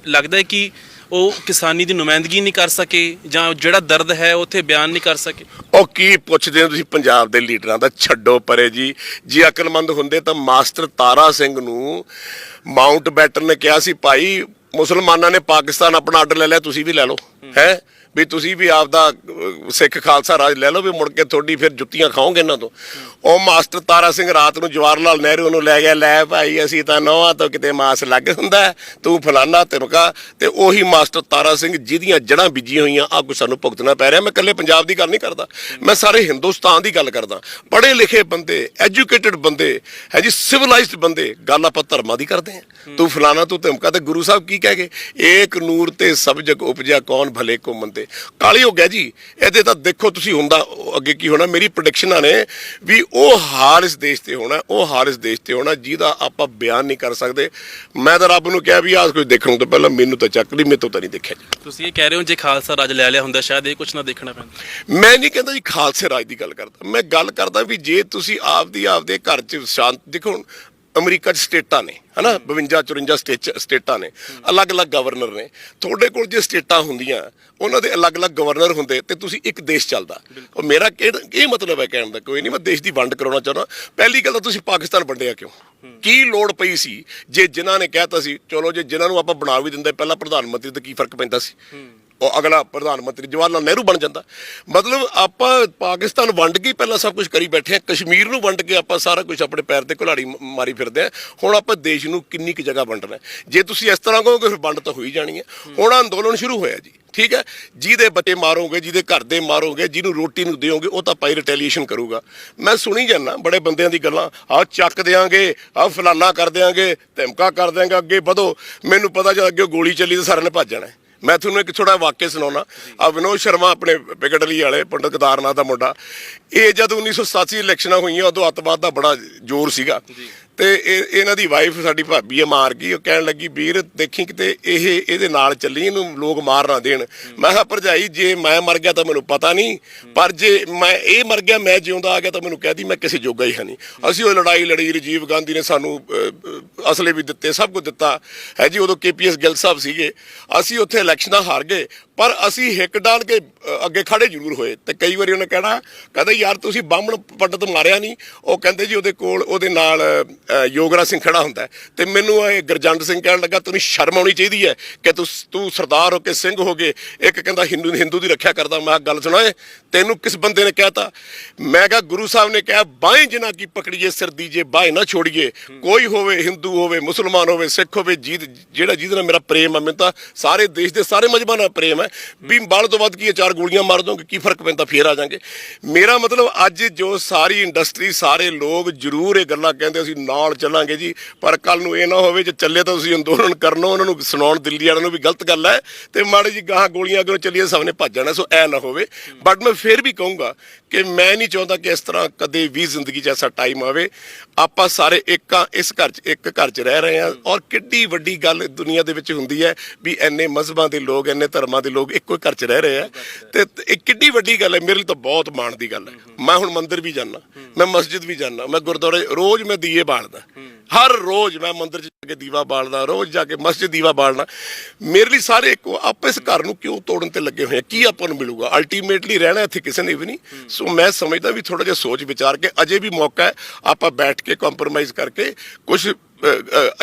ਲੱਗਦਾ ਕਿ ਉਹ ਕਿਸਾਨੀ ਦੀ ਨੁਮਾਇੰਦਗੀ ਨਹੀਂ ਕਰ ਸਕੇ, ਜਾਂ ਜਿਹੜਾ ਦਰਦ ਹੈ ਉੱਥੇ ਬਿਆਨ ਨਹੀਂ ਕਰ ਸਕੇ? ਉਹ ਕੀ ਪੁੱਛਦੇ ਹੋ ਤੁਸੀਂ ਪੰਜਾਬ ਦੇ ਲੀਡਰਾਂ ਦਾ? ਛੱਡੋ ਪਰੇ ਜੀ। ਜੇ ਅਕਲਮੰਦ ਹੁੰਦੇ ਤਾਂ ਮਾਸਟਰ ਤਾਰਾ ਸਿੰਘ ਨੂੰ ਮਾਊਂਟ ਬੈਟਨ ਨੇ ਕਿਹਾ ਸੀ, ਭਾਈ ਮੁਸਲਮਾਨਾਂ ਨੇ ਪਾਕਿਸਤਾਨ ਆਪਣਾ ਆਰਡਰ ਲੈ ਲਿਆ, ਤੁਸੀਂ ਵੀ ਲੈ ਲਓ। ਹੈ ਵੀ ਤੁਸੀਂ ਵੀ ਆਪਦਾ ਸਿੱਖ ਖਾਲਸਾ ਰਾਜ ਲੈ ਲਓ, ਵੀ ਮੁੜ ਕੇ ਤੁਹਾਡੀ ਫਿਰ ਜੁੱਤੀਆਂ ਖਾਓਗੇ ਇਹਨਾਂ ਤੋਂ। ਉਹ ਮਾਸਟਰ ਤਾਰਾ ਸਿੰਘ ਰਾਤ ਨੂੰ ਜਵਾਹਰ ਲਾਲ ਨਹਿਰੂ ਨੂੰ ਲੈ ਗਿਆ, ਲੈ ਭਾਈ ਅਸੀਂ ਤਾਂ ਨੌਵਾਂ ਤੋਂ ਕਿਤੇ ਮਾਸ ਲੱਗ ਹੁੰਦਾ, ਤੂੰ ਫਲਾਨਾ ਤਿਮਕਾ। ਤੇ ਉਹੀ ਮਾਸਟਰ ਤਾਰਾ ਸਿੰਘ ਜਿਹਦੀਆਂ ਜੜ੍ਹਾਂ ਬੀਜੀਆਂ ਹੋਈਆਂ ਆ ਕੁਛ ਸਾਨੂੰ ਭੁਗਤਣਾ ਪੈ ਰਿਹਾ। ਮੈਂ ਇਕੱਲੇ ਪੰਜਾਬ ਦੀ ਗੱਲ ਨਹੀਂ ਕਰਦਾ, ਮੈਂ ਸਾਰੇ ਹਿੰਦੁਸਤਾਨ ਦੀ ਗੱਲ ਕਰਦਾ। ਪੜ੍ਹੇ ਲਿਖੇ ਬੰਦੇ, ਐਜੂਕੇਟਡ ਬੰਦੇ ਹੈ ਜੀ, ਸਿਵਲਾਈਜ਼ਡ ਬੰਦੇ, ਗੱਲ ਆਪਾਂ ਧਰਮਾਂ ਦੀ ਕਰਦੇ ਹਾਂ। ਤੂੰ ਫਲਾਨਾ ਤੂੰ ਧਮਕਾ। ਤੇ ਗੁਰੂ ਸਾਹਿਬ ਕੀ ਕਹਿ ਗਏ, ਏਕ ਨੂਰ ਤੇ ਸਭ ਜਗ ਉਪਜਿਆ ਕੌਣ ਭਲੇ ਕੋ ਮੰਦੇ। ਕਾਲੀ ਹੋ ਗਿਆ ਜੀ ਇਹਦੇ ਤਾਂ ਦੇਖੋ ਤੁਸੀਂ ਹੁੰਦਾ ਅੱਗੇ ਕੀ ਹੋਣਾ। ਮੇਰੀ ਪ੍ਰੈਡਿਕਸ਼ਨਾਂ ਨੇ ਵੀ ਉਹ ਹਾਲ ਇਸ ਦੇਸ਼ ਤੇ ਹੋਣਾ, ਉਹ ਹਾਲ ਇਸ ਦੇਸ਼ ਤੇ ਹੋਣਾ ਜਿਹਦਾ ਆਪਾਂ ਬਿਆਨ ਨਹੀਂ ਕਰ ਸਕਦੇ। ਮੈਂ ਤਾਂ ਰੱਬ ਨੂੰ ਕਿਹਾ ਵੀ ਆਹ ਕੁਝ ਦੇਖਣ ਤੋਂ ਪਹਿਲਾਂ ਮੈਨੂੰ ਤਾਂ ਚੱਕ ਲਈ, ਮੇਰੇ ਤੋਂ ਤਾਂ ਨਹੀਂ ਦੇਖਿਆ ਜੀ। ਤੁਸੀਂ ਇਹ ਕਹਿ ਰਹੇ ਹੋ ਜੇ ਖਾਲਸਾ ਰਾਜ ਲੈ ਲਿਆ ਹੁੰਦਾ ਸ਼ਾਇਦ ਇਹ ਕੁਝ ਨਾ ਦੇਖਣਾ ਪੈਂਦਾ। ਮੈਂ ਨਹੀਂ ਕਹਿੰਦਾ ਜੀ ਖਾਲਸੇ ਰਾਜ ਦੀ ਗੱਲ ਕਰਦਾ, ਮੈਂ ਗੱਲ ਕਰਦਾ ਵੀ ਜੇ ਤੁਸੀਂ ਆਪਦੇ ਘਰ 'ਚ ਸ਼ਾਂਤ ਦੇਖੋ। ਹੁਣ ਅਮਰੀਕਾ 'ਚ ਸਟੇਟਾਂ ਨੇ ਹਨਾ, 52 54 ਸਟੇਟਾਂ ਨੇ, ਅਲੱਗ-ਅਲੱਗ ਗਵਰਨਰ ਨੇ। ਤੁਹਾਡੇ ਕੋਲ ਜੇ ਸਟੇਟਾਂ ਹੁੰਦੀਆਂ, ਉਹਨਾਂ ਦੇ ਅਲੱਗ-ਅਲੱਗ ਗਵਰਨਰ ਹੁੰਦੇ ਤੇ ਤੁਸੀਂ ਇੱਕ ਦੇਸ਼ ਚੱਲਦਾ। ਉਹ ਮੇਰਾ ਇਹ ਮਤਲਬ ਹੈ ਕਹਿਣ ਦਾ ਕੋਈ ਨਹੀਂ, ਮੈਂ ਦੇਸ਼ ਦੀ ਵੰਡ ਕਰਾਉਣਾ ਚਾਹੁੰਦਾ। ਪਹਿਲੀ ਗੱਲ ਤਾਂ ਤੁਸੀਂ ਪਾਕਿਸਤਾਨ ਵੰਡਿਆ ਕਿਉਂ? ਕੀ ਲੋੜ ਪਈ ਸੀ? ਜੇ ਜਿਨ੍ਹਾਂ ਨੇ ਕਹਿਤਾ ਸੀ ਚਲੋ, ਜੇ ਜਿਨ੍ਹਾਂ ਨੂੰ ਆਪਾਂ ਬਣਾ ਵੀ ਦਿੰਦੇ ਪਹਿਲਾਂ ਪ੍ਰਧਾਨ ਮੰਤਰੀ, ਤਾਂ ਕੀ ਫਰਕ ਪੈਂਦਾ ਸੀ? ਉਹ ਅਗਲਾ ਪ੍ਰਧਾਨ ਮੰਤਰੀ ਜਵਾਹਰ ਲਾਲ ਨਹਿਰੂ ਬਣ ਜਾਂਦਾ। ਮਤਲਬ ਆਪਾਂ ਪਾਕਿਸਤਾਨ ਵੰਡ ਕੇ ਪਹਿਲਾਂ ਸਭ ਕੁਝ ਕਰੀ ਬੈਠੇ ਆ, ਕਸ਼ਮੀਰ ਨੂੰ ਵੰਡ ਕੇ ਆਪਾਂ ਸਾਰਾ ਕੁਝ ਆਪਣੇ ਪੈਰ ਤੇ ਘੁਲਾੜੀ ਮਾਰੀ ਫਿਰਦੇ ਆ। ਹੁਣ ਆਪਾਂ ਦੇਸ਼ ਨੂੰ ਕਿੰਨੀ ਕੁ ਜਗ੍ਹਾ ਵੰਡਣਾ? ਜੇ ਤੁਸੀਂ ਇਸ ਤਰ੍ਹਾਂ ਕਹੋਗੇ ਫਿਰ ਵੰਡ ਤਾਂ ਹੋਈ ਜਾਣੀ ਹੈ। ਹੁਣ ਅੰਦੋਲਨ ਸ਼ੁਰੂ ਹੋਇਆ ਜੀ, ਠੀਕ ਹੈ। ਜਿਹਦੇ ਬੱਚੇ ਮਾਰੋਗੇ, ਜਿਹਦੇ ਘਰ ਦੇ ਮਾਰੋਗੇ, ਜਿਹਨੂੰ ਰੋਟੀ ਨੂੰ ਦਿਓਗੇ, ਉਹ ਤਾਂ ਭਾਈ ਰਿਟੈਲੀਏਸ਼ਨ ਕਰੂਗਾ। ਮੈਂ ਸੁਣੀ ਜਾਂਦਾ ਬੜੇ ਬੰਦਿਆਂ ਦੀ ਗੱਲਾਂ, ਆਹ ਚੱਕ ਦਿਆਂਗੇ, ਆਹ ਫਲਾਨਾ ਕਰ ਦਿਆਂਗੇ, ਧਮਕਾ ਕਰ ਦਿਆਂਗੇ, ਅੱਗੇ ਵਧੋ। ਮੈਨੂੰ ਪਤਾ ਜਦ ਅੱਗੇ ਗੋਲੀ ਚੱਲੀ ਤਾਂ ਸਾਰਿਆਂ ਨੇ ਭੱਜ ਜਾਣਾ। ਮੈਂ ਤੁਹਾਨੂੰ ਇੱਕ ਛੋਟਾ ਵਾਕਿਆ ਸੁਣਾਉਣਾ। ਆ ਵਿਨੋਦ ਸ਼ਰਮਾ ਆਪਣੇ ਪਿਕਟਲੀ ਵਾਲੇ ਪੰਡਤ ਕੇਦਾਰਨਾਥ ਦਾ ਮੁੰਡਾ, ਇਹ ਜਦ 1987 ਇਲੈਕਸ਼ਨਾਂ ਹੋਈਆਂ ਉਦੋਂ ਅੱਤਵਾਦ ਦਾ ਬੜਾ ਜ਼ੋਰ ਸੀਗਾ। ਤੇ ਇਹਨਾਂ ਦੀ ਵਾਈਫ ਸਾਡੀ ਭਾਬੀ ਮਾਰ ਗਈ। ਉਹ ਕਹਿਣ ਲੱਗੀ ਵੀਰ ਦੇਖੀ ਕਿਤੇ ਇਹਦੇ ਨਾਲ ਚੱਲੀ, ਇਹਨੂੰ ਲੋਕ ਮਾਰ ਨਾ ਦੇਣ। ਮੈਂ ਕਿਹਾ ਭਰਜਾਈ ਜੇ ਮੈਂ ਮਰ ਗਿਆ ਤਾਂ ਮੈਨੂੰ ਪਤਾ ਨਹੀਂ, ਪਰ ਜੇ ਇਹ ਮਰ ਗਿਆ, ਮੈਂ ਜਿਉਂਦਾ ਆ ਗਿਆ ਤਾਂ ਮੈਨੂੰ ਕਹਿਦੀ ਮੈਂ ਕਿਸੇ ਜੋਗਾ ਹੀ ਹੈ ਨਹੀਂ। ਅਸੀਂ ਉਹ ਲੜਾਈ ਲੜੀ, ਰਾਜੀਵ ਗਾਂਧੀ ਨੇ ਸਾਨੂੰ ਅਸਲੇ ਵੀ ਦਿੱਤੇ, ਸਭ ਕੁਝ ਦਿੱਤਾ ਹੈ ਜੀ। ਉਦੋਂ KPS ਗਿੱਲ ਸਾਹਿਬ ਸੀਗੇ। ਅਸੀਂ ਉੱਥੇ ਇਲੈਕਸ਼ਨਾਂ ਹਾਰ ਗਏ, ਪਰ ਅਸੀਂ ਹਿੱਕ ਡਾਲ ਕੇ ਅੱਗੇ ਖੜੇ ਜ਼ਰੂਰ ਹੋਏ। ਤੇ ਕਈ ਵਾਰੀ ਉਹਨੇ ਕਹਿੰਦਾ ਯਾਰ ਤੁਸੀਂ ਬਾਹਮਣ ਪੰਡਤ ਮਾਰਿਆ ਨਹੀਂ। ਉਹ ਕਹਿੰਦੇ ਜੀ ਉਹਦੇ ਕੋਲ ਉਹਦੇ ਨਾਲ ਯੋਗਰਾਜ ਸਿੰਘ ਖੜਾ ਹੁੰਦਾ। ਤੇ ਮੈਨੂੰ ਇਹ ਗੁਰਜੰਟ ਸਿੰਘ ਕਹਿਣ ਲੱਗਾ ਤੈਨੂੰ ਸ਼ਰਮ ਆਉਣੀ ਚਾਹੀਦੀ ਹੈ ਕਿ ਤੂੰ ਸਰਦਾਰ ਹੋ ਕੇ ਸਿੰਘ ਹੋ ਗਏ, ਇੱਕ ਕਹਿੰਦਾ ਹਿੰਦੂ ਦੀ ਰੱਖਿਆ ਕਰਦਾ। ਮੈਂ ਗੱਲ ਸੁਣਾਏ ਤੈਨੂੰ ਕਿਸ ਬੰਦੇ ਨੇ ਕਹਿਤਾ? ਮੈਂ ਕਿਹਾ ਗੁਰੂ ਸਾਹਿਬ ਨੇ ਕਿਹਾ ਬਾਹੀਂ ਜਿਨ੍ਹਾਂ ਕੀ ਪਕੜੀਏ ਸਿਰ ਦੀਜੇ ਬਾਹੀਂ ਨਾ ਛੋੜੀਏ। ਕੋਈ ਹੋਵੇ ਹਿੰਦੂ ਹੋਵੇ, ਮੁਸਲਮਾਨ ਹੋਵੇ, ਸਿੱਖ ਹੋਵੇ, ਜਿਹਦੇ ਨਾਲ ਮੇਰਾ ਪ੍ਰੇਮ ਹੈ, ਮੈਨੂੰ ਤਾਂ ਸਾਰੇ ਦੇਸ਼ ਦੇ ਸਾਰੇ ਮਜ਼ਹਬਾਂ ਨਾਲ ਪ੍ਰੇਮ ਹੈ। ਵੀ ਬਲ ਤੋਂ ਵੱਧ ਕੀ 4 ਗੋਲੀਆਂ ਮਾਰ ਦੋਗੇ, ਕੀ ਫਰਕ ਪੈਂਦਾ, ਫੇਰ ਆ ਜਾਾਂਗੇ। ਮੇਰਾ ਮਤਲਬ ਅੱਜ ਜੋ ਸਾਰੀ ਇੰਡਸਟਰੀ, ਸਾਰੇ ਲੋਕ ਜ਼ਰੂਰ ਇਹ ਗੱਲਾਂ ਕਹਿੰਦੇ ਅਸੀਂ ਨਾਲ ਚੱਲਾਂਗੇ ਜੀ, ਪਰ ਕੱਲ ਨੂੰ ਇਹ ਨਾ ਹੋਵੇ ਜੇ ਚੱਲੇ ਤਾਂ ਤੁਸੀਂ ਅੰਦੋਲਨ ਕਰਨਾ, ਉਹਨਾਂ ਨੂੰ ਸੁਣਾਉਣ ਦਿੱਲੀ ਵਾਲਿਆਂ ਨੂੰ ਵੀ ਗਲਤ ਗੱਲ ਹੈ, ਤੇ ਮਾੜੀ ਜੀ ਗਾਹਾਂ ਗੋਲੀਆਂ ਅੱਗੇ ਚੱਲੀਏ ਸਭ ਨੇ ਭੱਜ ਜਾਣਾ। ਸੋ ਐ ਨਾ ਹੋਵੇ। ਬਟ ਮੈਂ ਫਿਰ ਵੀ ਕਹੂੰਗਾ ਕਿ ਮੈਂ ਨਹੀਂ ਚਾਹੁੰਦਾ ਕਿ ਇਸ ਤਰ੍ਹਾਂ ਕਦੇ ਵੀ ਜ਼ਿੰਦਗੀ 'ਚ ਐਸਾ ਟਾਈਮ ਆਵੇ। ਆਪਾਂ ਸਾਰੇ ਇੱਕ ਘਰ 'ਚ ਰਹਿ ਰਹੇ ਹਾਂ, ਔਰ ਕਿੱਡੀ ਵੱਡੀ ਗੱਲ ਦੁਨੀਆ ਦੇ ਵਿੱਚ ਹੁੰਦੀ ਹੈ ਵੀ ਇੰਨੇ ਮਜ਼ਹਬਾਂ ਦੇ ਲੋਕ, ਇੰਨੇ ਧਰਮਾਂ ਦੇ ਲੋਕ ਇੱਕੋ ਘਰ 'ਚ ਰਹਿ ਰਹੇ ਆ। ਤੇ ਇਹ ਕਿੱਡੀ ਵੱਡੀ ਗੱਲ ਹੈ, ਮੇਰੇ ਲਈ ਤਾਂ ਬਹੁਤ ਮਾਣ ਦੀ ਗੱਲ ਹੈ। ਮੈਂ ਹੁਣ ਮੰਦਿਰ ਵੀ ਜਾਂਦਾ, ਮੈਂ ਮਸਜਿਦ ਵੀ ਜਾਂਦਾ, ਮੈਂ ਗੁਰਦੁਆਰੇ ਰੋਜ਼ ਮੈਂ ਦੀਏ ਬਾਲਦਾ। ਹਰ ਰੋਜ਼ ਮੈਂ ਮੰਦਿਰ 'ਚ ਜਾ ਕੇ ਦੀਵਾ ਬਾਲਦਾ, ਰੋਜ਼ ਜਾ ਕੇ ਮਸਜਿਦ ਦੀਵਾ ਬਾਲਣਾ। ਮੇਰੇ ਲਈ ਸਾਰੇ ਇੱਕੋ। ਆਪਾਂ ਇਸ ਘਰ ਨੂੰ ਕਿਉਂ ਤੋੜਨ ਤੇ ਲੱਗੇ ਹੋਏ ਆ? ਕੀ ਆਪਾਂ ਨੂੰ ਮਿਲੂਗਾ? ਅਲਟੀਮੇਟਲੀ ਰਹਿਣਾ ਇੱਥੇ ਕਿਸੇ ਨੇ ਵੀ ਨਹੀਂ। ਸੋ ਮੈਂ ਸਮਝਦਾ ਵੀ ਥੋੜਾ ਜਿਹਾ ਸੋਚ ਵਿਚਾਰ ਕੇ ਅਜੇ ਵੀ ਮੌਕਾ ਹੈ, ਆਪਾਂ ਬੈਠ ਕੇ ਕੰਪਰੋਮਾਈਜ਼ ਕਰਕੇ ਕੁਝ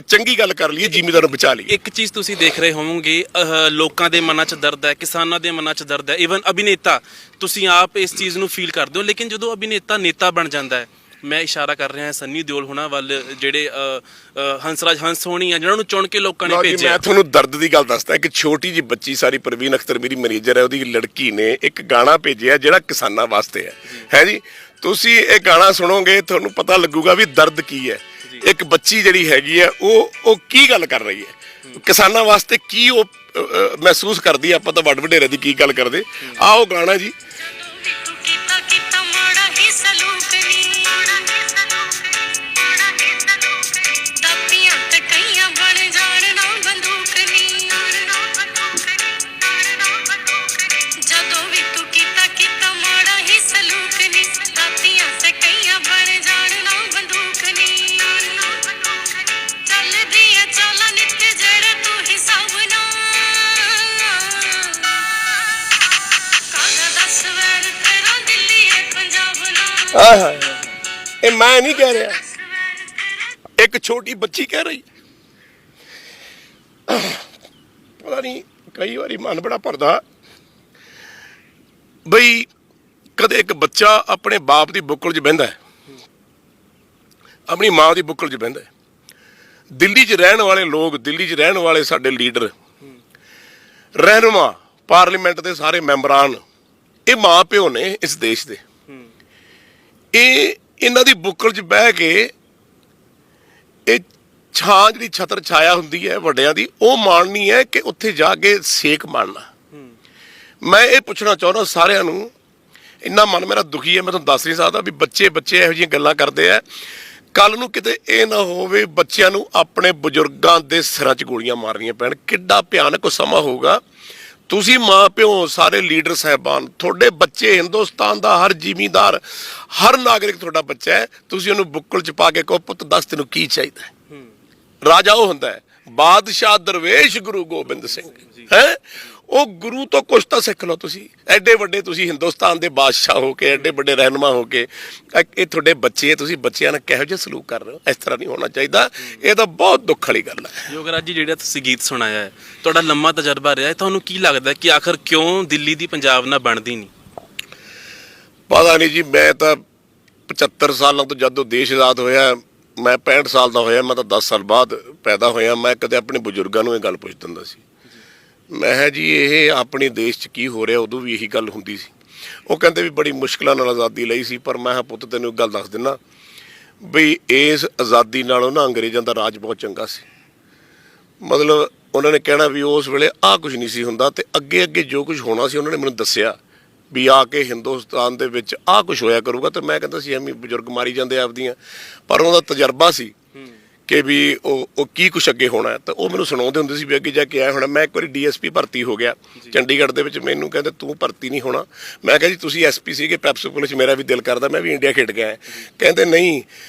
ਚੰਗੀ ਗੱਲ ਕਰ ਲਈਏ, ਜ਼ਿਮੀਂਦਾਰ ਨੂੰ ਬਚਾ ਲਈਏ। ਇੱਕ ਚੀਜ਼ ਤੁਸੀਂ ਦੇਖ ਰਹੇ ਹੋਵੋਗੇ, ਲੋਕਾਂ ਦੇ ਮਨਾਂ 'ਚ ਦਰਦ ਹੈ, ਕਿਸਾਨਾਂ ਦੇ ਮਨਾਂ 'ਚ ਦਰਦ ਹੈ, ਈਵਨ ਅਭਿਨੇਤਾ, ਤੁਸੀਂ ਆਪ ਇਸ ਚੀਜ਼ ਨੂੰ ਫੀਲ ਕਰਦੇ ਹੋ। ਲੇਕਿਨ ਜਦੋਂ ਅਭਿਨੇਤਾ ਨੇਤਾ ਬਣ ਜਾਂਦਾ ਹੈ, ਮੈਂ ਇਸ਼ਾਰਾ ਕਰ ਰਿਹਾ ਸੰਨੀ ਦਿਓਲ ਹੋਣਾ ਵੱਲ, ਜਿਹੜੇ ਹੰਸਰਾਜ ਹੰਸ ਹੋਣੀ ਆ, ਜਿਹਨਾਂ ਨੂੰ ਚੁਣ ਕੇ ਲੋਕਾਂ ਨੇ ਭੇਜਿਆ। ਮੈਂ ਤੁਹਾਨੂੰ ਦਰਦ ਦੀ ਗੱਲ ਦੱਸਦਾ। ਇੱਕ ਛੋਟੀ ਜਿਹੀ ਬੱਚੀ, ਸਾਰੀ ਪ੍ਰਵੀਨ ਅਖਤਰ ਮੇਰੀ ਮੈਨੇਜਰ ਹੈ, ਉਹਦੀ ਲੜਕੀ ਨੇ ਇੱਕ ਗਾਣਾ ਭੇਜਿਆ ਜਿਹੜਾ ਕਿਸਾਨਾਂ ਵਾਸਤੇ ਹੈ ਜੀ। ਤੁਸੀਂ ਇਹ ਗਾਣਾ ਸੁਣੋਗੇ ਤੁਹਾਨੂੰ ਪਤਾ ਲੱਗੂਗਾ ਵੀ ਦਰਦ ਕੀ ਹੈ। ਇੱਕ ਬੱਚੀ ਜਿਹੜੀ ਹੈਗੀ ਹੈ ਉਹ ਕੀ ਗੱਲ ਕਰ ਰਹੀ ਹੈ, ਕਿਸਾਨਾਂ ਵਾਸਤੇ ਕੀ ਉਹ ਮਹਿਸੂਸ ਕਰਦੀ ਹੈ। ਆਪਾਂ ਤਾਂ ਵੱਡ ਵਡੇਰੇ ਦੀ ਕੀ ਗੱਲ ਕਰਦੇ। ਆਹ ਉਹ ਗਾਣਾ ਜੀ। ਇਹ ਮੈਂ ਨਹੀਂ ਕਹਿ ਰਿਹਾ, ਇੱਕ ਛੋਟੀ ਬੱਚੀ ਕਹਿ ਰਹੀ। ਪਤਾ ਨਹੀਂ, ਕਈ ਵਾਰੀ ਮਨ ਬੜਾ ਭਰਦਾ ਬਈ ਕਦੇ ਇੱਕ ਬੱਚਾ ਆਪਣੇ ਬਾਪ ਦੀ ਬੁੱਕਲ 'ਚ ਬਹਿੰਦਾ ਹੈ, ਆਪਣੀ ਮਾਂ ਦੀ ਬੁੱਕਲ 'ਚ ਬਹਿੰਦਾ ਹੈ। ਦਿੱਲੀ 'ਚ ਰਹਿਣ ਵਾਲੇ ਲੋਕ, ਦਿੱਲੀ 'ਚ ਰਹਿਣ ਵਾਲੇ ਸਾਡੇ ਲੀਡਰ, ਰਹਿਨੁਮਾ, ਪਾਰਲੀਮੈਂਟ ਦੇ ਸਾਰੇ ਮੈਂਬਰਾਨ, ਇਹ ਮਾਂ ਪਿਓ ਨੇ ਇਸ ਦੇਸ਼ ਦੇ। ਇਹਨਾਂ ਦੀ ਬੁੱਕਲ 'ਚ ਬਹਿ ਕੇ ਇਹ ਛਾਂ ਜਿਹੜੀ ਛਤਰ ਛਾਇਆ ਹੁੰਦੀ ਹੈ ਵੱਡਿਆਂ ਦੀ, ਉਹ ਮਾਣਨੀ ਹੈ ਕਿ ਉੱਥੇ ਜਾ ਕੇ ਸੇਕ ਮਾਣਨਾ। ਮੈਂ ਇਹ ਪੁੱਛਣਾ ਚਾਹੁੰਦਾ ਸਾਰਿਆਂ ਨੂੰ, ਇੰਨਾ ਮਨ ਮੇਰਾ ਦੁਖੀ ਹੈ, ਮੈਂ ਤੁਹਾਨੂੰ ਦੱਸ ਨਹੀਂ ਸਕਦਾ ਵੀ ਬੱਚੇ ਇਹੋ ਜਿਹੀਆਂ ਗੱਲਾਂ ਕਰਦੇ ਆ। ਕੱਲ ਨੂੰ ਕਿਤੇ ਇਹ ਨਾ ਹੋਵੇ ਬੱਚਿਆਂ ਨੂੰ ਆਪਣੇ ਬਜ਼ੁਰਗਾਂ ਦੇ ਸਿਰਾਂ 'ਚ ਗੋਲੀਆਂ ਮਾਰਨੀਆਂ ਪੈਣ। ਕਿੱਡਾ ਭਿਆਨਕ ਸਮਾਂ ਹੋਊਗਾ। ਤੁਸੀਂ ਮਾਂ ਪਿਓ, ਸਾਰੇ ਲੀਡਰ ਸਾਹਿਬਾਨ, ਤੁਹਾਡੇ ਬੱਚੇ, ਹਿੰਦੁਸਤਾਨ ਦਾ ਹਰ ਜ਼ਿਮੀਂਦਾਰ, ਹਰ ਨਾਗਰਿਕ ਤੁਹਾਡਾ ਬੱਚਾ ਹੈ। ਤੁਸੀਂ ਉਹਨੂੰ ਬੁੱਕਲ 'ਚ ਪਾ ਕੇ ਕਹੋ, ਪੁੱਤ ਦੱਸ ਤੈਨੂੰ ਕੀ ਚਾਹੀਦਾ ਹੈ। ਰਾਜਾ ਉਹ ਹੁੰਦਾ ਹੈ, ਬਾਦਸ਼ਾਹ ਦਰਵੇਸ਼ ਗੁਰੂ ਗੋਬਿੰਦ ਸਿੰਘ ਹੈ। ਉਹ ਗੁਰੂ ਤੋਂ ਕੁਛ ਤਾਂ ਸਿੱਖ ਲਓ। ਤੁਸੀਂ ਐਡੇ ਵੱਡੇ, ਤੁਸੀਂ ਹਿੰਦੁਸਤਾਨ ਦੇ ਬਾਦਸ਼ਾਹ ਹੋ ਕੇ, ਐਡੇ ਵੱਡੇ ਰਹਿਨੁਮਾ ਹੋ ਕੇ, ਇਹ ਤੁਹਾਡੇ ਬੱਚੇ, ਤੁਸੀਂ ਬੱਚਿਆਂ ਨਾਲ ਕਿਹੋ ਜਿਹਾ ਸਲੂਕ ਕਰ ਰਹੇ ਹੋ? ਇਸ ਤਰ੍ਹਾਂ ਨਹੀਂ ਹੋਣਾ ਚਾਹੀਦਾ। ਇਹ ਤਾਂ ਬਹੁਤ ਦੁੱਖ ਵਾਲੀ ਗੱਲ ਹੈ। ਯੋਗਰਾਜ ਜੀ, ਜਿਹੜਾ ਤੁਸੀਂ ਗੀਤ ਸੁਣਾਇਆ ਹੈ, ਤੁਹਾਡਾ ਲੰਮਾ ਤਜਰਬਾ ਰਿਹਾ ਹੈ, ਤੁਹਾਨੂੰ ਕੀ ਲੱਗਦਾ ਕਿ ਆਖਰ ਕਿਉਂ ਦਿੱਲੀ ਦੀ ਪੰਜਾਬ ਨਾਲ ਬਣਦੀ ਨਹੀਂ? ਪਤਾ ਨਹੀਂ ਜੀ, ਮੈਂ ਤਾਂ 75 ਸਾਲਾਂ ਤੋਂ ਜਦੋਂ ਦੇਸ਼ ਆਜ਼ਾਦ ਹੋਇਆ, ਮੈਂ 65 ਸਾਲ ਦਾ ਹੋਇਆ, ਮੈਂ ਤਾਂ 10 ਸਾਲ ਬਾਅਦ ਪੈਦਾ ਹੋਇਆ। ਮੈਂ ਕਦੇ ਆਪਣੇ ਬਜ਼ੁਰਗਾਂ ਨੂੰ ਇਹ ਗੱਲ ਪੁੱਛ ਦਿੰਦਾ ਸੀ, ਮੈਂ ਕਿਹਾ ਜੀ ਇਹ ਆਪਣੇ ਦੇਸ਼ 'ਚ ਕੀ ਹੋ ਰਿਹਾ? ਉਦੋਂ ਵੀ ਇਹੀ ਗੱਲ ਹੁੰਦੀ ਸੀ। ਉਹ ਕਹਿੰਦੇ ਵੀ ਬੜੀ ਮੁਸ਼ਕਿਲਾਂ ਨਾਲ ਆਜ਼ਾਦੀ ਲਈ ਸੀ, ਪਰ ਮੈਂ ਕਿਹਾ ਪੁੱਤ ਤੈਨੂੰ ਇੱਕ ਗੱਲ ਦੱਸ ਦਿੰਦਾ ਬਈ ਇਸ ਆਜ਼ਾਦੀ ਨਾਲੋਂ ਨਾ ਅੰਗਰੇਜ਼ਾਂ ਦਾ ਰਾਜ ਬਹੁਤ ਚੰਗਾ ਸੀ। ਮਤਲਬ ਉਹਨਾਂ ਨੇ ਕਹਿਣਾ ਵੀ ਉਸ ਵੇਲੇ ਆਹ ਕੁਝ ਨਹੀਂ ਸੀ ਹੁੰਦਾ, ਤੇ ਅੱਗੇ ਅੱਗੇ ਜੋ ਕੁਝ ਹੋਣਾ ਸੀ ਉਹਨਾਂ ਨੇ ਮੈਨੂੰ ਦੱਸਿਆ ਵੀ ਆ ਕੇ ਹਿੰਦੁਸਤਾਨ ਦੇ ਵਿੱਚ ਆਹ ਕੁਝ ਹੋਇਆ ਕਰੂਗਾ। ਤੇ ਮੈਂ ਕਹਿੰਦਾ ਸੀ ਐਵੇਂ ਬਜ਼ੁਰਗ ਮਾਰੀ ਜਾਂਦੇ ਆਪਦੀਆਂ, ਪਰ ਉਹਦਾ ਤਜਰਬਾ ਸੀ ਕਿ ਵੀ ਉਹ ਕੀ ਕੁਛ ਅੱਗੇ ਹੋਣਾ ਹੈ। ਤਾਂ ਉਹ ਮੈਨੂੰ ਸੁਣਾਉਂਦੇ ਹੁੰਦੇ ਸੀ ਵੀ ਅੱਗੇ ਜਾ ਕੇ ਆਇਆ ਹੋਣਾ। ਮੈਂ ਇੱਕ ਵਾਰੀ DSP ਭਰਤੀ ਹੋ ਗਿਆ ਚੰਡੀਗੜ੍ਹ ਦੇ ਵਿੱਚ, ਮੈਨੂੰ ਕਹਿੰਦੇ ਤੂੰ ਭਰਤੀ ਨਹੀਂ ਹੋਣਾ। ਮੈਂ ਕਿਹਾ ਜੀ ਤੁਸੀਂ SP ਸੀਗੇ ਪੈਪਸੂ ਪੁਲਿਸ, ਮੇਰਾ ਵੀ ਦਿਲ ਕਰਦਾ, ਮੈਂ ਵੀ ਇੰਡੀਆ ਖੇਡ ਗਿਆ। ਕਹਿੰਦੇ ਨਹੀਂ,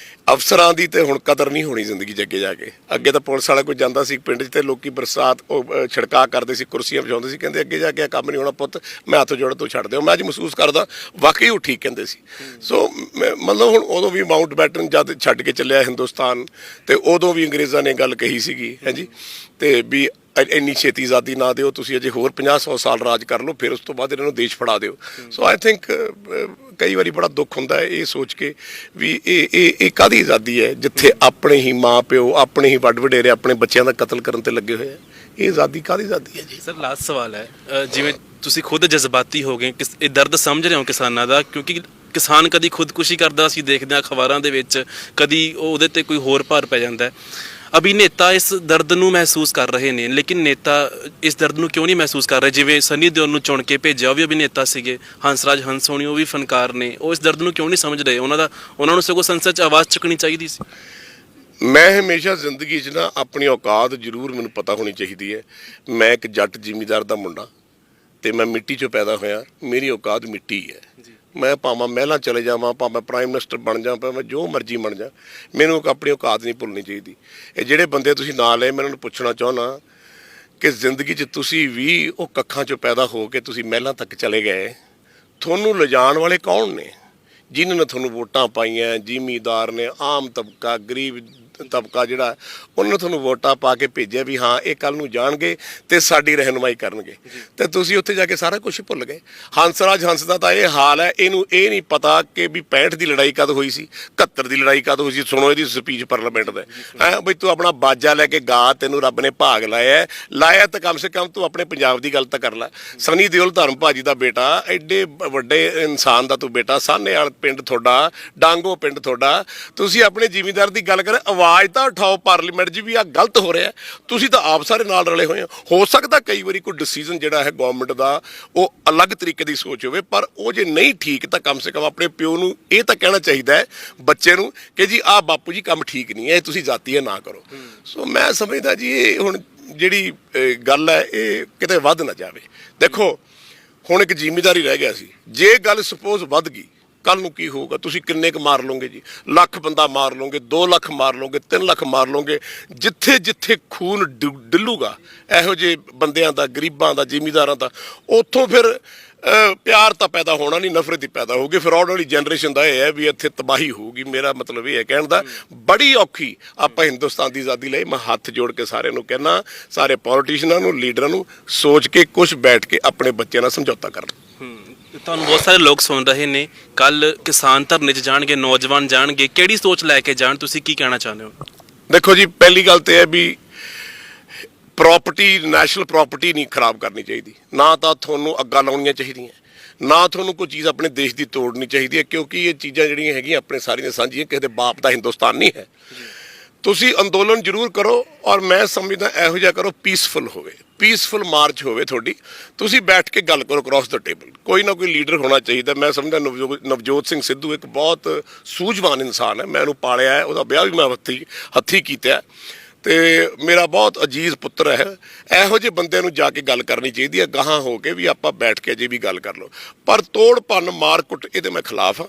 ਅਫਸਰਾਂ ਦੀ ਤੇ ਹੁਣ ਕਦਰ ਨਹੀਂ ਹੋਣੀ ਜ਼ਿੰਦਗੀ 'ਚ ਅੱਗੇ ਜਾ ਕੇ। ਅੱਗੇ ਤਾਂ ਪੁਲਿਸ ਵਾਲਾ ਕੋਈ ਜਾਂਦਾ ਸੀ ਪਿੰਡ 'ਚ ਤੇ ਲੋਕੀ ਬਰਸਾਤ ਉਹ ਛਿੜਕਾ ਕਰਦੇ ਸੀ, ਕੁਰਸੀਆਂ ਵਿਛਾਉਂਦੇ ਸੀ। ਕਹਿੰਦੇ ਅੱਗੇ ਜਾ ਕੇ ਕੰਮ ਨਹੀਂ ਹੋਣਾ ਪੁੱਤ, ਮੈਂ ਹੱਥ ਜੋੜ, ਤੂੰ ਛੱਡ ਦਿਓ। ਮੈਂ ਅੱਜ ਮਹਿਸੂਸ ਕਰਦਾ ਵਾਕਈ ਉਹ ਠੀਕ ਕਹਿੰਦੇ ਸੀ। ਸੋ ਮਤਲਬ ਹੁਣ ਉਦੋਂ ਵੀ ਮਾਊਂਟ ਬੈਟਨ ਜਦ ਛੱਡ ਕੇ ਚੱਲਿਆ ਹਿੰਦੁਸਤਾਨ, ਤੇ ਉਦੋਂ ਵੀ ਅੰਗਰੇਜ਼ਾਂ ਨੇ ਗੱਲ ਕਹੀ ਸੀਗੀ ਹੈ ਜੀ, ਤੇ ਵੀ ਇੰਨੀ ਛੇਤੀ ਆਜ਼ਾਦੀ ਨਾ ਦਿਓ, ਤੁਸੀਂ ਅਜੇ ਹੋਰ 50-100 ਸਾਲ ਰਾਜ ਕਰ ਲਓ, ਫਿਰ ਉਸ ਤੋਂ ਬਾਅਦ ਇਹਨਾਂ ਨੂੰ ਦੇਸ਼ ਫੜਾ ਦਿਓ। ਸੋ ਆਈ ਥਿੰਕ ਕਈ ਵਾਰੀ ਬੜਾ ਦੁੱਖ ਹੁੰਦਾ ਹੈ ਇਹ ਸੋਚ ਕੇ ਵੀ ਇਹ ਕਾਹਦੀ ਆਜ਼ਾਦੀ ਹੈ ਜਿੱਥੇ ਆਪਣੇ ਹੀ ਮਾਂ ਪਿਓ, ਆਪਣੇ ਹੀ ਵੱਡ ਵਡੇਰੇ ਆਪਣੇ ਬੱਚਿਆਂ ਦਾ ਕਤਲ ਕਰਨ ਤੇ ਲੱਗੇ ਹੋਏ ਆ। ਇਹ ਆਜ਼ਾਦੀ ਕਾਹਦੀ ਆਜ਼ਾਦੀ ਹੈ ਜੀ? ਸਰ ਲਾਸਟ ਸਵਾਲ ਹੈ, ਜਿਵੇਂ ਤੁਸੀਂ ਖੁਦ ਜਜ਼ਬਾਤੀ ਹੋ ਗਏ, ਇਹ ਦਰਦ ਸਮਝ ਰਹੇ ਹੋ ਕਿਸਾਨਾਂ ਦਾ, ਕਿਉਂਕਿ ਕਿਸਾਨ ਕਦੀ ਖੁਦਕੁਸ਼ੀ ਕਰਦਾ ਅਸੀਂ ਦੇਖਦੇ ਹਾਂ ਅਖਬਾਰਾਂ ਦੇ ਵਿੱਚ, ਕਦੀ ਉਹਦੇ ਤੇ ਕੋਈ ਹੋਰ ਭਾਰ ਪੈ ਜਾਂਦਾ ਹੈ। ਅਭਿਨੇਤਾ ਇਸ ਦਰਦ ਨੂੰ ਮਹਿਸੂਸ ਕਰ ਰਹੇ ਨੇ, ਲੇਕਿਨ ਨੇਤਾ ਇਸ ਦਰਦ ਨੂੰ ਕਿਉਂ ਨਹੀਂ ਮਹਿਸੂਸ ਕਰ ਰਹੇ? ਜਿਵੇਂ ਸਨੀ ਦਿਓਲ ਨੂੰ ਚੁਣ ਕੇ ਭੇਜਿਆ, ਉਹ ਵੀ ਅਭਿਨੇਤਾ ਸੀਗੇ, ਹੰਸਰਾਜ ਹੰਸ ਹੋਣੀ, ਉਹ ਵੀ ਫਨਕਾਰ ਨੇ, ਉਹ ਇਸ ਦਰਦ ਨੂੰ ਕਿਉਂ ਨਹੀਂ ਸਮਝ ਰਹੇ? ਉਹਨਾਂ ਨੂੰ ਸਗੋਂ ਸੰਸਦ 'ਚ ਆਵਾਜ਼ ਚੁੱਕਣੀ ਚਾਹੀਦੀ ਸੀ। ਮੈਂ ਹਮੇਸ਼ਾ ਜ਼ਿੰਦਗੀ 'ਚ ਨਾ ਆਪਣੀ ਔਕਾਤ ਜ਼ਰੂਰ ਮੈਨੂੰ ਪਤਾ ਹੋਣੀ ਚਾਹੀਦੀ ਹੈ। ਮੈਂ ਇੱਕ ਜੱਟ ਜ਼ਿਮੀਂਦਾਰ ਦਾ ਮੁੰਡਾ, ਤੇ ਮੈਂ ਮਿੱਟੀ 'ਚੋਂ ਪੈਦਾ ਹੋਇਆ, ਮੇਰੀ ਔਕਾਤ ਮਿੱਟੀ ਹੈ। ਮੈਂ ਭਾਵੇਂ ਮਹਿਲਾਂ ਚਲੇ ਜਾਵਾਂ, ਭਾਵੇਂ ਪ੍ਰਾਈਮ ਮਿਨਿਸਟਰ ਬਣ ਜਾ, ਭਾਵੇਂ ਜੋ ਮਰਜ਼ੀ ਬਣ ਜਾ, ਮੈਨੂੰ ਆਪਣੀ ਔਕਾਤ ਨਹੀਂ ਭੁੱਲਣੀ ਚਾਹੀਦੀ। ਇਹ ਜਿਹੜੇ ਬੰਦੇ ਤੁਸੀਂ ਨਾਂ ਲਏ, ਮੈਂ ਉਹਨਾਂ ਨੂੰ ਪੁੱਛਣਾ ਚਾਹੁੰਦਾ ਕਿ ਜ਼ਿੰਦਗੀ 'ਚ ਤੁਸੀਂ ਵੀ ਉਹ ਕੱਖਾਂ 'ਚੋਂ ਪੈਦਾ ਹੋ ਕੇ ਤੁਸੀਂ ਮਹਿਲਾਂ ਤੱਕ ਚਲੇ ਗਏ, ਤੁਹਾਨੂੰ ਲਿਜਾਣ ਵਾਲੇ ਕੌਣ ਨੇ? ਜਿਨ੍ਹਾਂ ਨੇ ਤੁਹਾਨੂੰ ਵੋਟਾਂ ਪਾਈਆਂ, ਜ਼ਿਮੀਂਦਾਰ ਨੇ, ਆਮ ਤਬਕਾ, ਗਰੀਬ ਤਬਕਾ ਜਿਹੜਾ, ਉਹਨਾਂ ਨੇ ਤੁਹਾਨੂੰ ਵੋਟਾਂ ਪਾ ਕੇ ਭੇਜਿਆ ਵੀ ਹਾਂ ਇਹ ਕੱਲ ਨੂੰ ਜਾਣਗੇ ਤੇ ਸਾਡੀ ਰਹਿਨੁਮਾਈ ਕਰਨਗੇ, ਤੇ ਤੁਸੀਂ ਉੱਥੇ ਜਾ ਕੇ ਸਾਰਾ ਕੁਝ ਭੁੱਲ ਗਏ। ਹੰਸਰਾਜ ਹੰਸ ਦਾ ਤਾਂ ਇਹ ਹਾਲ ਹੈ, ਇਹਨੂੰ ਇਹ ਨਹੀਂ ਪਤਾ ਕਿ ਵੀ 65 ਦੀ ਲੜਾਈ ਕਦ ਹੋਈ ਸੀ, 71 ਦੀ ਲੜਾਈ ਕਦ ਹੋਈ ਸੀ। ਸੁਣੋ ਇਹਦੀ ਸਪੀਚ ਪਾਰਲੀਮੈਂਟ ਦਾ, ਹੈ ਬਈ ਤੂੰ ਆਪਣਾ ਬਾਜਾ ਲੈ ਕੇ ਗਾ, ਤੈਨੂੰ ਰੱਬ ਨੇ ਭਾਗ ਲਾਇਆ ਤਾਂ ਕਮ ਸੇ ਕਮ ਤੂੰ ਆਪਣੇ ਪੰਜਾਬ ਦੀ ਗੱਲ ਤਾਂ ਕਰ ਲੈ। ਸਨੀ ਦਿਓਲ ਧਰਮ ਭਾਜੀ ਦਾ ਬੇਟਾ, ਐਡੇ ਵੱਡੇ ਇਨਸਾਨ ਦਾ ਤੂੰ ਬੇਟਾ, ਸਾਹਨੇਵਾਲ ਪਿੰਡ ਤੁਹਾਡਾ, ਡਾਂਗੋ ਪਿੰਡ ਤੁਹਾਡਾ, ਤੁਸੀਂ ਆਪਣੇ ਜ਼ਿਮੀਂਦਾਰ ਦੀ ਗੱਲ ਕਰ, ਆਵਾਜ਼ ਤਾਂ ਉਠਾਓ ਪਾਰਲੀਮੈਂਟ 'ਚ ਵੀ ਆਹ ਗਲਤ ਹੋ ਰਿਹਾ। ਤੁਸੀਂ ਤਾਂ ਆਪ ਸਾਰੇ ਨਾਲ ਰਲੇ ਹੋਏ ਹੋ ਸਕਦਾ ਕਈ ਵਾਰੀ ਕੋਈ ਡਿਸੀਜਨ ਜਿਹੜਾ ਹੈ ਗਵਰਨਮੈਂਟ ਦਾ ਉਹ ਅਲੱਗ ਤਰੀਕੇ ਦੀ ਸੋਚ ਹੋਵੇ, ਪਰ ਉਹ ਜੇ ਨਹੀਂ ਠੀਕ ਤਾਂ ਕਮ ਸੇ ਕਮ ਆਪਣੇ ਪਿਓ ਨੂੰ ਇਹ ਤਾਂ ਕਹਿਣਾ ਚਾਹੀਦਾ ਹੈ ਬੱਚੇ ਨੂੰ ਕਿ ਜੀ ਆਹ ਬਾਪੂ ਜੀ ਕੰਮ ਠੀਕ ਨਹੀਂ ਹੈ, ਇਹ ਤੁਸੀਂ ਜਾਤੀਏ ਨਾ ਕਰੋ। ਸੋ ਮੈਂ ਸਮਝਦਾ ਜੀ ਇਹ ਹੁਣ ਜਿਹੜੀ ਗੱਲ ਹੈ ਇਹ ਕਿਤੇ ਵੱਧ ਨਾ ਜਾਵੇ। ਦੇਖੋ ਹੁਣ ਇੱਕ ਜ਼ਿੰਮੇਵਾਰੀ ਰਹਿ ਗਿਆ ਸੀ, ਜੇ ਗੱਲ ਸਪੋਜ਼ ਵੱਧ ਗਈ ਕੱਲ ਨੂੰ ਕੀ ਹੋਊਗਾ? ਤੁਸੀਂ ਕਿੰਨੇ ਕੁ ਮਾਰ ਲਓਗੇ ਜੀ? ਲੱਖ ਬੰਦਾ ਮਾਰ ਲਓਗੇ, 2 ਲੱਖ ਮਾਰ ਲਓਗੇ, 3 ਲੱਖ ਮਾਰ ਲਓਗੇ। ਜਿੱਥੇ ਜਿੱਥੇ ਖੂਨ ਡਿੱਲੂਗਾ ਇਹੋ ਜਿਹੇ ਬੰਦਿਆਂ ਦਾ, ਗਰੀਬਾਂ ਦਾ, ਜ਼ਿਮੀਂਦਾਰਾਂ ਦਾ, ਉੱਥੋਂ ਫਿਰ ਪਿਆਰ ਤਾਂ ਪੈਦਾ ਹੋਣਾ ਨਹੀਂ, ਨਫ਼ਰਤ ਹੀ ਪੈਦਾ ਹੋਊਗੀ। ਫਿਰ ਆਉਣ ਵਾਲੀ ਜਨਰੇਸ਼ਨ ਦਾ ਇਹ ਹੈ ਵੀ ਇੱਥੇ ਤਬਾਹੀ ਹੋਊਗੀ। ਮੇਰਾ ਮਤਲਬ ਇਹ ਹੈ ਕਹਿਣ ਦਾ, ਬੜੀ ਔਖੀ ਆਪਾਂ ਹਿੰਦੁਸਤਾਨ ਦੀ ਆਜ਼ਾਦੀ ਲਈ। ਮੈਂ ਹੱਥ ਜੋੜ ਕੇ ਸਾਰਿਆਂ ਨੂੰ ਕਹਿਣਾ, ਸਾਰੇ ਪੋਲੀਟੀਸ਼ੀਅਨਾਂ ਨੂੰ, ਲੀਡਰਾਂ ਨੂੰ, ਸੋਚ ਕੇ ਕੁਛ ਬੈਠ ਕੇ ਆਪਣੇ ਬੱਚਿਆਂ ਨਾਲ ਸਮਝੌਤਾ ਕਰਨ। ਤੁਹਾਨੂੰ ਬਹੁਤ ਸਾਰੇ ਲੋਕ ਸੁਣ ਰਹੇ ਨੇ, ਕੱਲ ਕਿਸਾਨ ਧਰਨੇ 'ਚ ਜਾਣਗੇ, ਨੌਜਵਾਨ ਜਾਣਗੇ, ਕਿਹੜੀ ਸੋਚ ਲੈ ਕੇ ਜਾਣ, ਤੁਸੀਂ ਕੀ ਕਹਿਣਾ ਚਾਹੁੰਦੇ ਹੋ? ਦੇਖੋ ਜੀ, ਪਹਿਲੀ ਗੱਲ ਤੇ ਹੈ ਵੀ ਪ੍ਰਾਪਰਟੀ, ਨੈਸ਼ਨਲ ਪ੍ਰਾਪਰਟੀ ਨਹੀਂ ਖਰਾਬ ਕਰਨੀ ਚਾਹੀਦੀ। ਨਾ ਤਾਂ ਤੁਹਾਨੂੰ ਅੱਗਾਂ ਲਾਉਣੀਆਂ ਚਾਹੀਦੀਆਂ, ਨਾ ਤੁਹਾਨੂੰ ਕੋਈ ਚੀਜ਼ ਆਪਣੇ ਦੇਸ਼ ਦੀ ਤੋੜਨੀ ਚਾਹੀਦੀ ਹੈ, ਕਿਉਂਕਿ ਇਹ ਚੀਜ਼ਾਂ ਜਿਹੜੀਆਂ ਹੈਗੀਆਂ ਆਪਣੇ ਸਾਰੀਆਂ ਸਾਂਝੀਆਂ, ਕਿਸੇ ਦੇ ਬਾਪ ਦਾ ਹਿੰਦੁਸਤਾਨ ਨਹੀਂ ਹੈ। ਤੁਸੀਂ ਅੰਦੋਲਨ ਜ਼ਰੂਰ ਕਰੋ, ਔਰ ਮੈਂ ਸਮਝਦਾ ਇਹੋ ਜਿਹਾ ਕਰੋ ਪੀਸਫੁਲ ਹੋਵੇ, ਪੀਸਫੁਲ ਮਾਰਚ ਹੋਵੇ ਤੁਹਾਡੀ। ਤੁਸੀਂ ਬੈਠ ਕੇ ਗੱਲ ਕਰੋ ਕ੍ਰਾਸ ਦਾ ਟੇਬਲ। ਕੋਈ ਨਾ ਕੋਈ ਲੀਡਰ ਹੋਣਾ ਚਾਹੀਦਾ। ਮੈਂ ਸਮਝਦਾ ਨਵਜੋਤ ਸਿੰਘ ਸਿੱਧੂ ਇੱਕ ਬਹੁਤ ਸੂਝਵਾਨ ਇਨਸਾਨ ਹੈ। ਮੈਂ ਉਹਨੂੰ ਪਾਲਿਆ ਹੈ, ਉਹਦਾ ਵਿਆਹ ਵੀ ਮੈਂ ਹੱਥੀਂ ਕੀਤਾ ਹੈ, ਤੇ ਮੇਰਾ ਬਹੁਤ ਅਜੀਜ਼ ਪੁੱਤਰ ਹੈ। ਇਹੋ ਜਿਹੇ ਬੰਦਿਆਂ ਨੂੰ ਜਾ ਕੇ ਗੱਲ ਕਰਨੀ ਚਾਹੀਦੀ ਹੈ, ਗਾਹਾਂ ਹੋ ਕੇ ਵੀ ਆਪਾਂ ਬੈਠ ਕੇ ਅਜੇ ਵੀ ਗੱਲ ਕਰ ਲਓ। ਪਰ ਤੋੜ ਭੰਨ ਮਾਰ ਕੁੱਟ ਇਹਦੇ ਮੈਂ ਖਿਲਾਫ ਹਾਂ।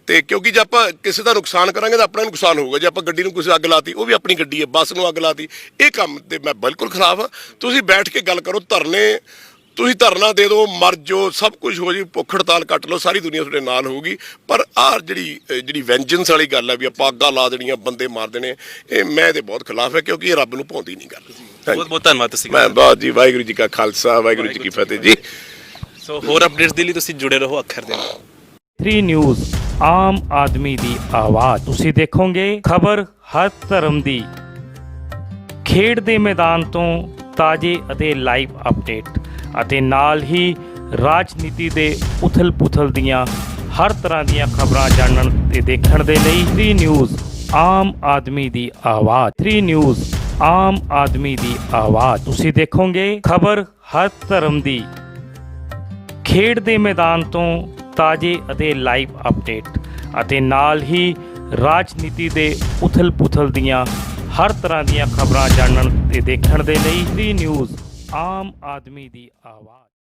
ਤੇ ਕਿਉਂਕਿ ਜੇ ਆਪਾਂ ਕਿਸੇ ਦਾ ਨੁਕਸਾਨ ਕਰਾਂਗੇ ਤਾਂ ਆਪਣਾ ਨੁਕਸਾਨ ਹੋਊਗਾ। ਜੇ ਆਪਾਂ ਗੱਡੀ ਨੂੰ ਕਿਸੇ ਅੱਗ ਲਾਤੀ, ਉਹ ਵੀ ਆਪਣੀ ਗੱਡੀ ਹੈ, ਬੱਸ ਨੂੰ ਅੱਗ ਲਾਤੀ, ਇਹ ਕੰਮ ਤੇ ਮੈਂ ਬਿਲਕੁਲ ਖਿਲਾਫ ਹਾਂ। ਤੁਸੀਂ ਬੈਠ ਕੇ ਗੱਲ ਕਰੋ। ਤੁਸੀਂ ਧਰਨਾ ਦੇ ਦਿਓ, ਮਰ ਜਾਓ, ਸਭ ਕੁਝ ਹੋ ਜੀ, ਭੁੱਖ ਹੜਤਾਲ ਕੱਟ ਲਓ, ਸਾਰੀ ਦੁਨੀਆ ਤੁਹਾਡੇ ਨਾਲ ਹੋਊਗੀ। ਪਰ ਆਹ ਜਿਹੜੀ ਵੈਂਜੈਂਸ ਵਾਲੀ ਗੱਲ ਹੈ ਵੀ ਆਪਾਂ ਅੱਗਾਂ ਲਾ ਦੇਣੀਆਂ, ਬੰਦੇ ਮਾਰ ਦੇਣੇ, ਇਹ ਮੈਂ ਇਹਦੇ ਬਹੁਤ ਖਿਲਾਫ ਹੈ, ਕਿਉਂਕਿ ਇਹ ਰੱਬ ਨੂੰ ਭਾਉਂਦੀ ਨਹੀਂ ਗੱਲ। ਬਹੁਤ ਬਹੁਤ ਧੰਨਵਾਦ ਤੁਸੀਂ। ਮੈਂ ਬਹੁਤ ਜੀ, ਵਾਹਿਗੁਰੂ ਜੀ ਕਾ ਖਾਲਸਾ, ਵਾਹਿਗੁਰੂ ਜੀ ਕੀ ਫਤਿਹ ਜੀ। ਸੋ ਹੋਰ ਅਪਡੇਟਸ ਦੇ ਲਈ ਤੁਸੀਂ ਜੁੜੇ ਰਹੋ ਅੱਖਰ ਦੇ ਨਾਲ। 3 ਨਿਊਜ਼, ਆਮ ਆਦਮੀ ਦੀ ਆਵਾਜ਼। ਤੁਸੀਂ ਦੇਖੋਗੇ ਖਬਰ ਹਰ ਧਰਮ ਦੀ, ਖੇਡ ਦੇ ਮੈਦਾਨ ਤੋਂ ਤਾਜ਼ੇ ਅਤੇ ਲਾਈਵ ਅਪਡੇਟ, ਅਤੇ ਨਾਲ ਹੀ ਰਾਜਨੀਤੀ ਦੇ ਉਥਲ-ਪੁਥਲ ਦੀਆਂ ਹਰ ਤਰ੍ਹਾਂ ਦੀਆਂ ਖਬਰਾਂ ਜਾਣਨ ਤੇ ਦੇਖਣ ਦੇ ਲਈ 3 ਨਿਊਜ਼, ਆਮ ਆਦਮੀ ਦੀ ਆਵਾਜ਼। 3 ਨਿਊਜ਼, ਆਮ ਆਦਮੀ ਦੀ ਆਵਾਜ਼। ਤੁਸੀਂ ਦੇਖੋਗੇ ਖਬਰ ਹਰ ਧਰਮ ਦੀ, ਖੇਡ ਦੇ ਮੈਦਾਨ ਤੋਂ ਤਾਜ਼ੇ ਅਤੇ ਲਾਈਵ ਅਪਡੇਟ, ਅਤੇ ਨਾਲ ਹੀ ਰਾਜਨੀਤੀ ਦੇ ਉਥਲ-ਪੁਥਲ ਦੀਆਂ ਹਰ ਤਰ੍ਹਾਂ ਦੀਆਂ ਖਬਰਾਂ ਜਾਣਨ ਤੇ ਦੇਖਣ ਦੇ ਲਈ 3 ਨਿਊਜ਼, ਆਮ ਆਦਮੀ ਦੀ ਆਵਾਜ਼।